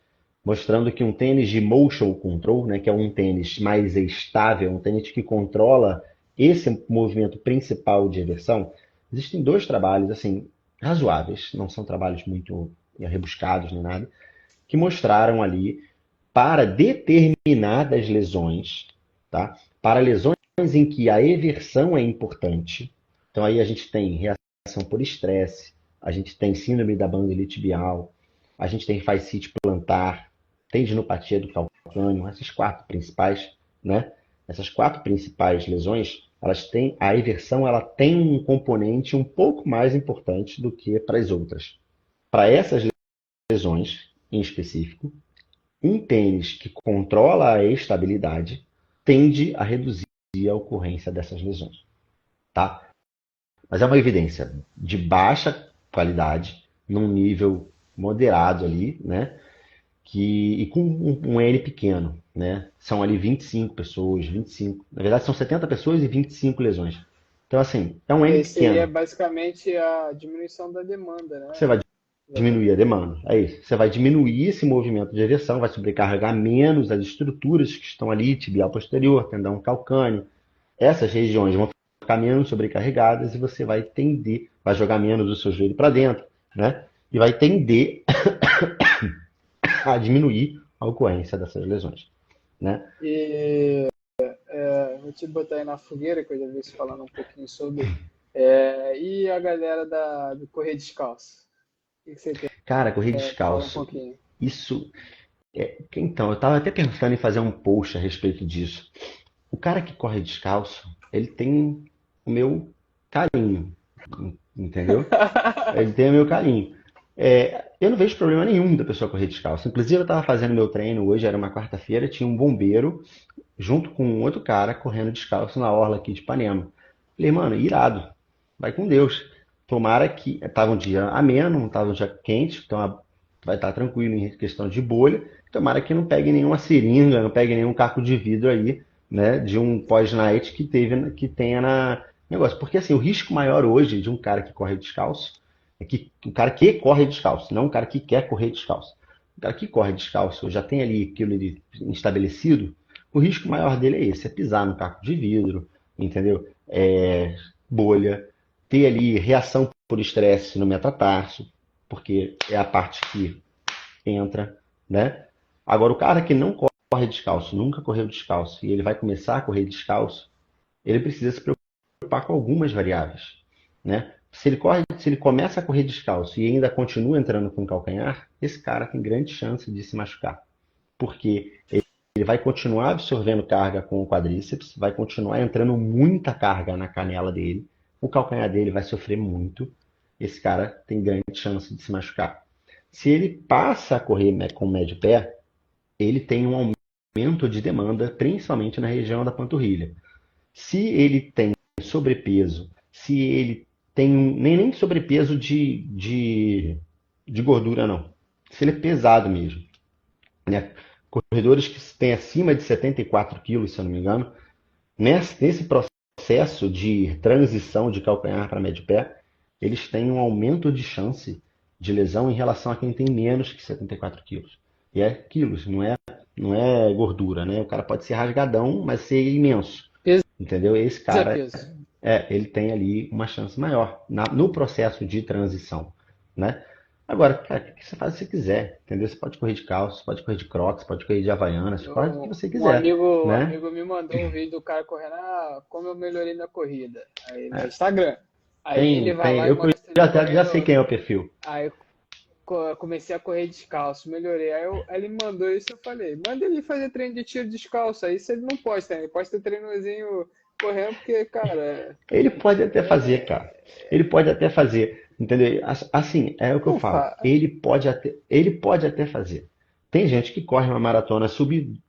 mostrando que um tênis de motion control, né, que é um tênis mais estável, um tênis que controla esse movimento principal de reversão, existem dois trabalhos assim razoáveis, não são trabalhos muito rebuscados nem nada, que mostraram ali para determinadas lesões, tá? Para lesões em que a eversão é importante. Então aí a gente tem reação por estresse, a gente tem síndrome da banda iliotibial, a gente tem fascite plantar, tendinopatia do calcânio, essas quatro principais, né? Essas quatro principais lesões, elas têm a eversão, ela tem um componente um pouco mais importante do que para as outras. Para essas lesões em específico, um tênis que controla a estabilidade tende a reduzir a ocorrência dessas lesões, tá? Mas é uma evidência de baixa qualidade, num nível moderado ali, né? E com um N pequeno, né? São ali 25 pessoas, 25, na verdade são 70 pessoas e 25 lesões. Então, assim, é um N Esse aí é pequeno. basicamente a diminuição da demanda, Você né? vai diminuir a Exatamente. demanda. É isso. Você vai diminuir esse movimento de ereção, vai sobrecarregar menos as estruturas que estão ali, tibial posterior, tendão calcâneo. Essas regiões vão ficar menos sobrecarregadas e você vai tender, vai jogar menos o seu joelho para dentro, né? E vai tender a diminuir a ocorrência dessas lesões, né? E vou te botar aí na fogueira, que eu já vi você falando um pouquinho sobre. E a galera do correr descalço? O que você tem? Cara, correr Fala um descalço, pouquinho. isso então, eu estava até pensando em fazer um post a respeito disso. O cara que corre descalço, ele tem o meu carinho, entendeu? Ele tem o meu carinho. Eu não vejo problema nenhum da pessoa correr descalço. Inclusive, eu estava fazendo meu treino hoje, era uma quarta-feira, tinha um bombeiro junto com um outro cara correndo descalço na orla aqui de Ipanema. Falei, mano, irado, vai com Deus. Tomara que. Tava um dia ameno, não tava um dia quente, então vai estar tranquilo em questão de bolha. Tomara que não pegue nenhuma seringa, não pegue nenhum caco de vidro aí, né, de um pós-night que tenha na negócio. Porque assim, o risco maior hoje de um cara que corre descalço é que o cara que corre descalço, não um cara que quer correr descalço. O cara que corre descalço já tem ali aquilo ali estabelecido, o risco maior dele é esse, é pisar no caco de vidro, entendeu? Bolha, ter ali reação por estresse no metatarso, porque é a parte que entra, né? Agora, o cara que não corre descalço, nunca correu descalço, e ele vai começar a correr descalço, ele precisa se preocupar com algumas variáveis, né? Se ele começa a correr descalço e ainda continua entrando com calcanhar, esse cara tem grande chance de se machucar, porque ele vai continuar absorvendo carga com o quadríceps, vai continuar entrando muita carga na canela dele, o calcanhar dele vai sofrer muito, esse cara tem grande chance de se machucar. Se ele passa a correr com o médio pé, ele tem um aumento de demanda, principalmente na região da panturrilha. Se ele tem sobrepeso, se ele tem nem sobrepeso de gordura, não. Se ele é pesado mesmo, né? Corredores que têm acima de 74 quilos, se eu não me engano, nesse processo de transição de calcanhar para médio pé, eles têm um aumento de chance de lesão em relação a quem tem menos que 74 quilos. E é quilos, não é gordura, né? O cara pode ser rasgadão, mas ser imenso, Peso entendeu? Esse é cara, peso. ele tem ali uma chance maior no processo de transição, né? Agora, cara, o que você faz se você quiser, entendeu? Você pode correr de calça, pode correr de crocs, pode correr de havaianas, pode o que você Um quiser, amigo, um né? amigo me mandou um vídeo do cara correndo, como eu melhorei na corrida. Aí no Instagram. Aí ele vai lá e Eu mostra ele já sei correndo. quem é o perfil. Aí comecei a correr descalço, melhorei. Aí ele me mandou isso, eu falei, manda ele fazer treino de tiro descalço. Aí se ele não pode, né? Ele pode ter treinozinho correndo, porque, cara, Ele pode até fazer, cara. Ele pode até fazer, entendeu? Assim, é o que eu Não falo. fa... Ele pode até fazer. Tem gente que corre uma maratona sub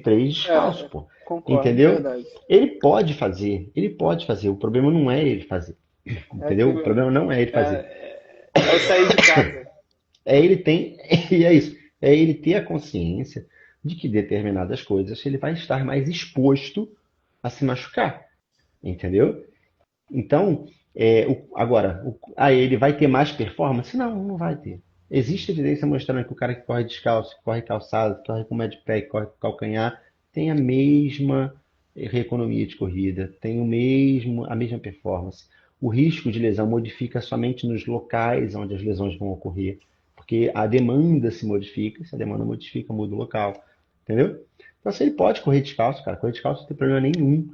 3 descalço, É, pô. concordo, Entendeu? verdade. Ele pode fazer. O problema não é ele fazer. É Entendeu? O aquilo, problema não é ele fazer. é o sair de casa. É ele tem, e é isso. É ele ter a consciência de que determinadas coisas ele vai estar mais exposto a se machucar. Entendeu? Então, agora, ele vai ter mais performance? Não, não vai ter. Existe evidência mostrando que o cara que corre descalço, que corre calçado, que corre com médio pé, que corre com calcanhar, tem a mesma economia de corrida, tem a mesma performance. O risco de lesão modifica somente nos locais onde as lesões vão ocorrer, porque a demanda se modifica, se a demanda modifica, muda o local, entendeu? Então, se ele pode correr descalço, cara, correr descalço não tem problema nenhum.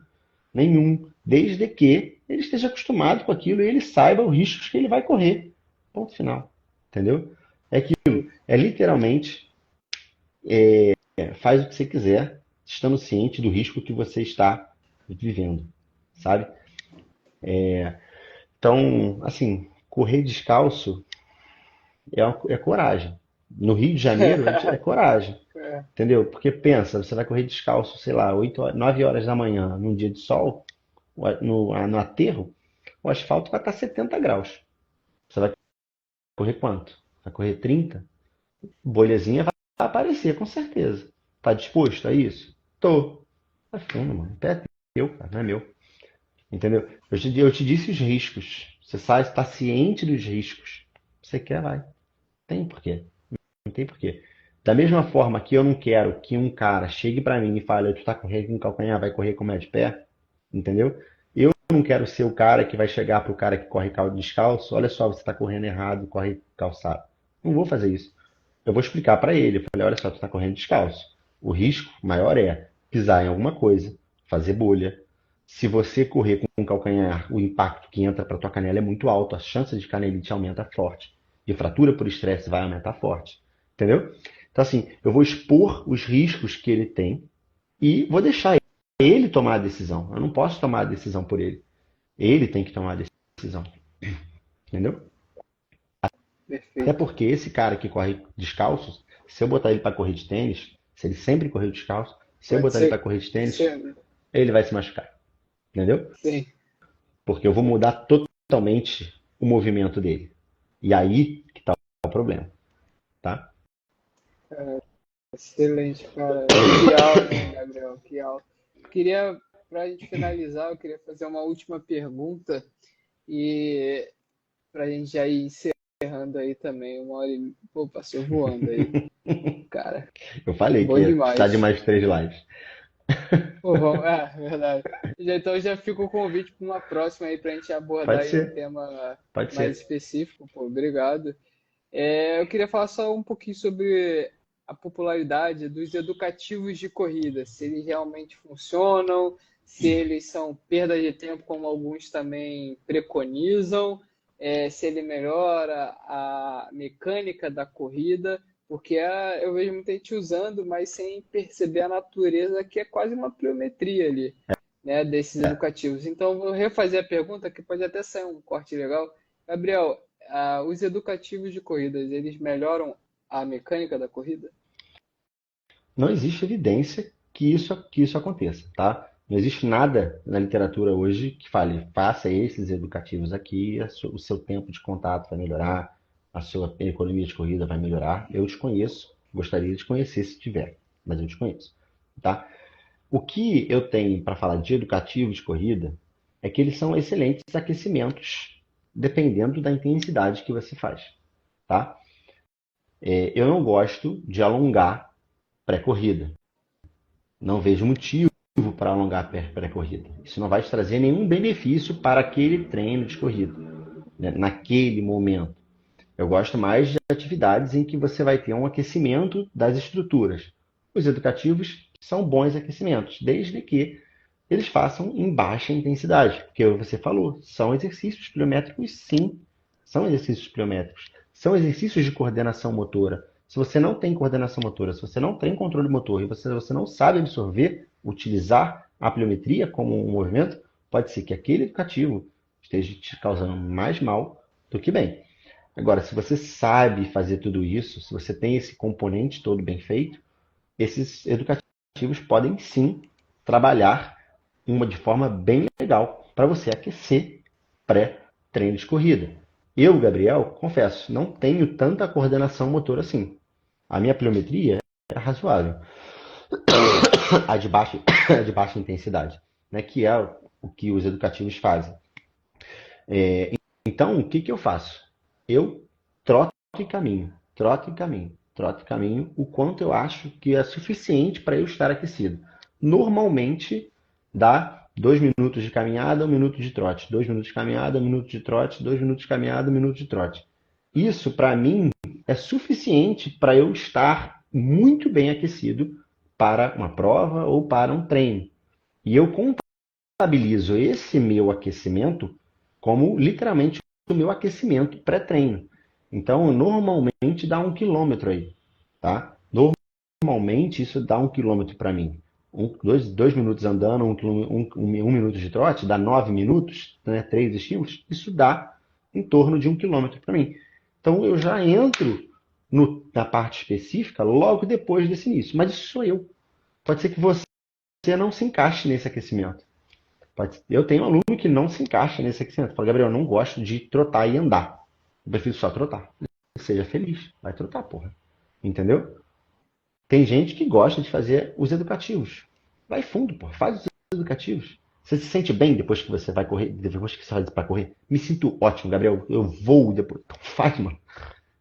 Nenhum, desde que ele esteja acostumado com aquilo e ele saiba os riscos que ele vai correr. Ponto final. Entendeu? É literalmente faz o que você quiser, estando ciente do risco que você está vivendo, sabe? Então, assim, correr descalço é coragem. No Rio de Janeiro é coragem, É, entendeu? Porque pensa, você vai correr descalço, sei lá, 9 horas da manhã, num dia de sol, no aterro, o asfalto vai estar 70 graus. Você vai correr quanto? Vai correr 30? Bolhazinha vai aparecer, com certeza. Tá disposto a isso? Tô. Tá fundo, mano. O pé é teu, cara, não é meu. Entendeu? Eu te disse os riscos. Você sabe, está ciente dos riscos. Você quer, vai. Tem porquê. Não tem porquê. Da mesma forma que eu não quero que um cara chegue pra mim e fale, tu tá correndo com calcanhar, vai correr com o médio pé, entendeu? Eu não quero ser o cara que vai chegar pro cara que corre descalço, olha só, você tá correndo errado, corre calçado. Não vou fazer isso. Eu vou explicar pra ele, eu falei, olha só, tu tá correndo descalço. O risco maior é pisar em alguma coisa, fazer bolha. Se você correr com um calcanhar, o impacto que entra pra tua canela é muito alto, a chance de canelite aumenta forte. De fratura por estresse vai aumentar forte. Entendeu? Então, assim, eu vou expor os riscos que ele tem e vou deixar ele tomar a decisão. Eu não posso tomar a decisão por ele. Ele tem que tomar a decisão. Entendeu? Até perfeito. porque esse cara que corre descalço, se eu botar ele para correr de tênis, se ele sempre correu descalço, se eu Pode botar ele para ser, correr de tênis, ser, ele vai se machucar. Entendeu? sim. Porque eu vou mudar totalmente o movimento dele. E aí que tá o problema, tá? Excelente, cara. Que aula, Gabriel, que aula. Queria, para a gente finalizar, eu queria fazer uma última pergunta e para a gente já ir encerrando aí também, uma hora e... Pô, passou voando aí. Cara, Eu falei que bom ia precisar de demais. mais 3 lives. Pô, vamos... verdade. Então já fica o convite para uma próxima aí para a gente abordar Pode aí um ser, tema pode mais ser. específico. Pô, obrigado. Eu queria falar só um pouquinho sobre a popularidade dos educativos de corrida, se eles realmente funcionam, se eles são perda de tempo, como alguns também preconizam, se ele melhora a mecânica da corrida, porque eu vejo muita gente usando, mas sem perceber a natureza, que é quase uma pliometria ali, né, desses educativos. Então, vou refazer a pergunta, que pode até sair um corte legal. Gabriel, os educativos de corridas, eles melhoram a mecânica da corrida? Não existe evidência que isso aconteça, tá? Não existe nada na literatura hoje que fale, faça esses educativos aqui, o seu tempo de contato vai melhorar, a sua economia de corrida vai melhorar. Eu desconheço, gostaria de conhecer se tiver, mas eu desconheço, tá? O que eu tenho para falar de educativos de corrida é que eles são excelentes aquecimentos, dependendo da intensidade que você faz, tá? Eu não gosto de alongar pré-corrida. Não vejo motivo para alongar pré-corrida. Isso não vai te trazer nenhum benefício para aquele treino de corrida, né, naquele momento. Eu gosto mais de atividades em que você vai ter um aquecimento das estruturas. Os educativos são bons aquecimentos, desde que eles façam em baixa intensidade, porque você falou, são exercícios pliométricos, sim, são exercícios pliométricos, são exercícios de coordenação motora. Se você não tem coordenação motora, se você não tem controle motor e você não sabe absorver, utilizar a pliometria como um movimento, pode ser que aquele educativo esteja te causando mais mal do que bem. Agora, se você sabe fazer tudo isso, se você tem esse componente todo bem feito, esses educativos podem sim trabalhar de forma bem legal para você aquecer pré-treino de corrida. Eu, Gabriel, confesso, não tenho tanta coordenação motora assim. A minha pliometria é razoável, a de baixa, a de baixa intensidade, né, que é o que os educativos fazem. Então, o que, que eu faço? Eu troto e caminho, troto e caminho, troto e caminho, o quanto eu acho que é suficiente para eu estar aquecido. Normalmente, dá 2 minutos de caminhada, 1 minuto de trote. 2 minutos de caminhada, 1 minuto de trote, 2 minutos de caminhada, 1 minuto de trote. Isso, para mim, é suficiente para eu estar muito bem aquecido para uma prova ou para um treino. E eu contabilizo esse meu aquecimento como literalmente o meu aquecimento pré-treino. Então, normalmente dá 1 quilômetro aí, tá? Normalmente isso dá 1 quilômetro para mim. 2 minutos andando, 1 minuto de trote, dá 9 minutos, né? 3 estímulos, isso dá em torno de 1 quilômetro para mim. Então eu já entro na parte específica logo depois desse início. Mas isso sou eu. Pode ser que você não se encaixe nesse aquecimento. Eu tenho um aluno que não se encaixa nesse aquecimento. Fala, Gabriel, eu não gosto de trotar e andar. Eu prefiro só trotar. Seja feliz. Vai trotar, porra. Entendeu? Tem gente que gosta de fazer os educativos. Vai fundo, porra. Faz os educativos. Você se sente bem depois que você vai correr, depois que você vai para correr? Me sinto ótimo, Gabriel. Eu vou depois. Então faz, mano.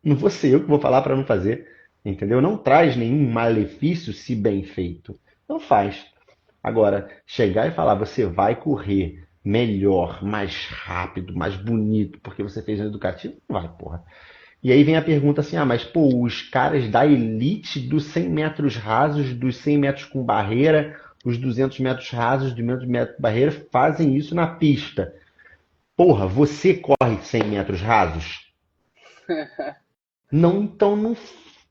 Não vou ser eu que vou falar para não fazer. Entendeu? Não traz nenhum malefício se bem feito. Não faz. Agora, chegar e falar, você vai correr melhor, mais rápido, mais bonito, porque você fez um educativo, não vai, porra. E aí vem a pergunta assim, mas pô, os caras da elite dos 100 metros rasos, dos 100 metros com barreira, os 200 metros rasos, 200 metros com barreira, fazem isso na pista. Porra, você corre 100 metros rasos? Não, então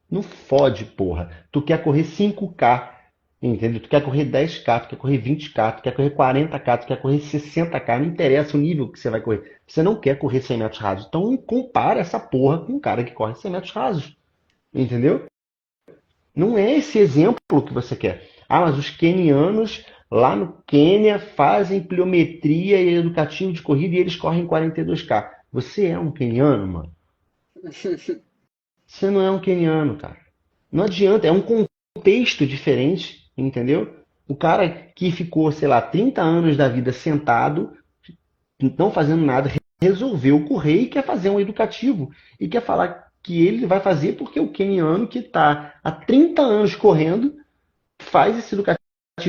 não fode, porra. Tu quer correr 5K, entendeu? Tu quer correr 10K, tu quer correr 20K, tu quer correr 40K, tu quer correr 60K, não interessa o nível que você vai correr. Você não quer correr 100 metros rasos. Então não compara essa porra com um cara que corre 100 metros rasos, entendeu? Não é esse exemplo que você quer. Ah, mas os quenianos lá no Quênia fazem pliometria e educativo de corrida e eles correm 42K. Você é um queniano, mano? Você não é um queniano, cara. Não adianta, é um contexto diferente, entendeu? O cara que ficou, sei lá, 30 anos da vida sentado, não fazendo nada, resolveu correr e quer fazer um educativo. E quer falar que ele vai fazer porque o queniano que está há 30 anos correndo faz esse educativo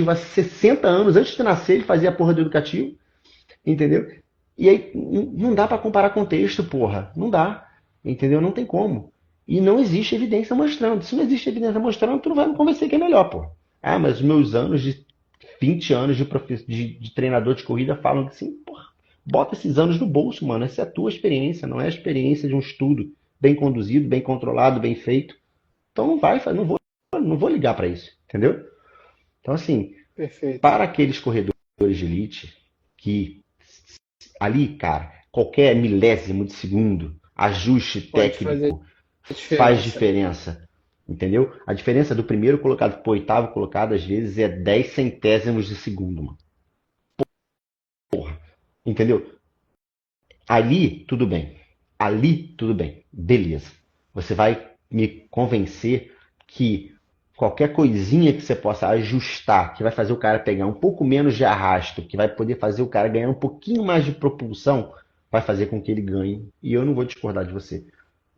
há 60 anos. Antes de nascer, ele fazia a porra do educativo, entendeu? E aí não dá para comparar contexto, porra. Não dá, entendeu? Não tem como. E não existe evidência mostrando. Se não existe evidência mostrando, tu não vai me convencer que é melhor, pô. Ah, mas os meus anos de 20 anos de treinador de corrida falam que sim, porra. Bota esses anos no bolso, mano. Essa é a tua experiência, não é a experiência de um estudo bem conduzido, bem controlado, bem feito. Então não vou ligar para isso, entendeu? Então assim, Perfeito. para aqueles corredores de elite que ali, cara, qualquer milésimo de segundo, ajuste Pode fazer técnico faz diferença. diferença. Entendeu? A diferença do primeiro colocado pro oitavo colocado, às vezes, é 10 centésimos de segundo, mano. Porra. Entendeu? Ali, tudo bem. Ali, tudo bem. Beleza. Você vai me convencer que qualquer coisinha que você possa ajustar, que vai fazer o cara pegar um pouco menos de arrasto, que vai poder fazer o cara ganhar um pouquinho mais de propulsão, vai fazer com que ele ganhe. E eu não vou discordar de você.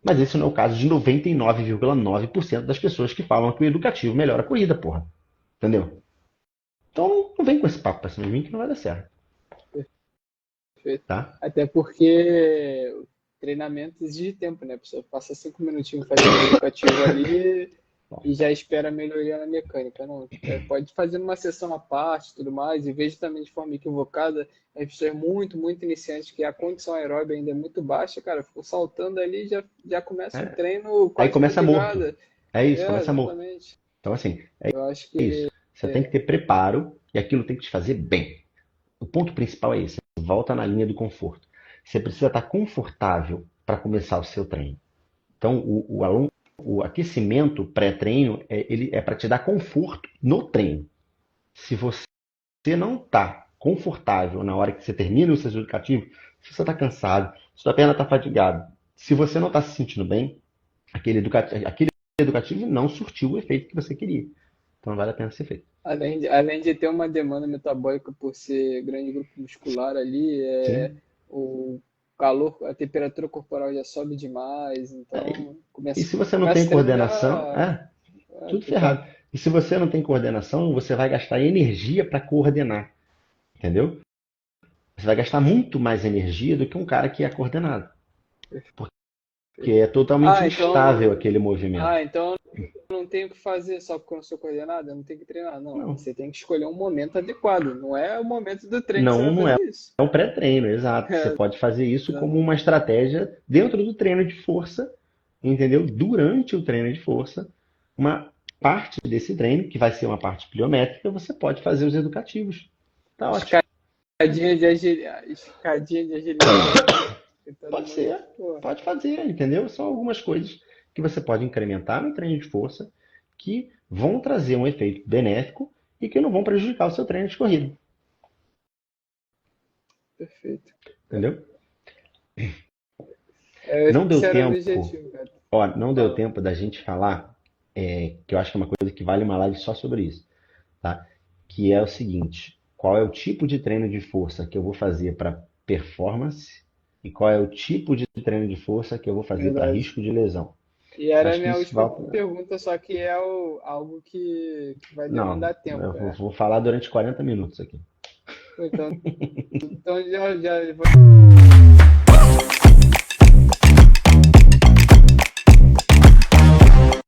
Mas esse não é o caso de 99,9% das pessoas que falam que o educativo melhora a corrida, porra. Entendeu? Então não vem com esse papo pra cima de mim que não vai dar certo, Perfeito. tá? Até porque o treinamento exige tempo, né? A pessoa passa 5 minutinhos fazendo educativo ali Bom, e já espera melhoria na mecânica. Não, pode fazer uma sessão à parte e tudo mais, e vejo também de forma equivocada as pessoas muito iniciantes, que a condição aeróbica ainda é muito baixa, cara, ficou saltando ali e já começa o é. treino Aí quase de começa morto. pegada. É isso, É, começa morto. exatamente. Então, assim, é Eu acho isso. que Você tem que ter preparo e aquilo tem que te fazer bem. O ponto principal é esse. Volta na linha do conforto. você precisa estar confortável para começar o seu treino. Então, o aquecimento pré-treino, ele é para te dar conforto no treino. Se você não está confortável na hora que você termina o seu educativo, se você está cansado, se sua perna está fadigada, se você não está se sentindo bem, aquele educativo não surtiu o efeito que você queria. Então, vale a pena ser feito. Além de ter uma demanda metabólica por ser grande grupo muscular ali, Sim. o calor, a temperatura corporal já sobe demais, É, então E se você não começa tem o treino coordenação, já tudo fica. ferrado. E se você não tem coordenação, você vai gastar energia para coordenar, entendeu? Você vai gastar muito mais energia do que um cara que é coordenado, porque é totalmente Ah, instável então, aquele movimento. então eu não tenho o que fazer só porque eu não sou coordenado, eu não tenho que treinar, não. Não, Você tem que escolher um momento adequado, não é o momento do treino que você não, vai não é fazer isso. um pré-treino, exato. Você pode fazer isso como uma Exatamente. estratégia dentro do treino de força, entendeu? Durante o treino de força, uma parte desse treino, que vai ser uma parte pliométrica, você pode fazer os educativos. Tá ótimo. Escadinha de agilidade, né? Porque todo Pode mundo, ser, pô, pode fazer, entendeu? São algumas coisas que você pode incrementar no treino de força que vão trazer um efeito benéfico e que não vão prejudicar o seu treino de corrida, perfeito. entendeu? Não Esse deu era o tempo, objetivo, cara. ó, não deu Fala. tempo da gente falar, que eu acho que é uma coisa que vale uma live só sobre isso, tá? Que é o seguinte: qual é o tipo de treino de força que eu vou fazer para performance e qual é o tipo de treino de força que eu vou fazer para Verdade. risco de lesão. E era a Acho que minha isso última vai. pergunta, só que é algo que vai Não, demandar tempo. eu vou falar durante 40 minutos aqui. Então já vou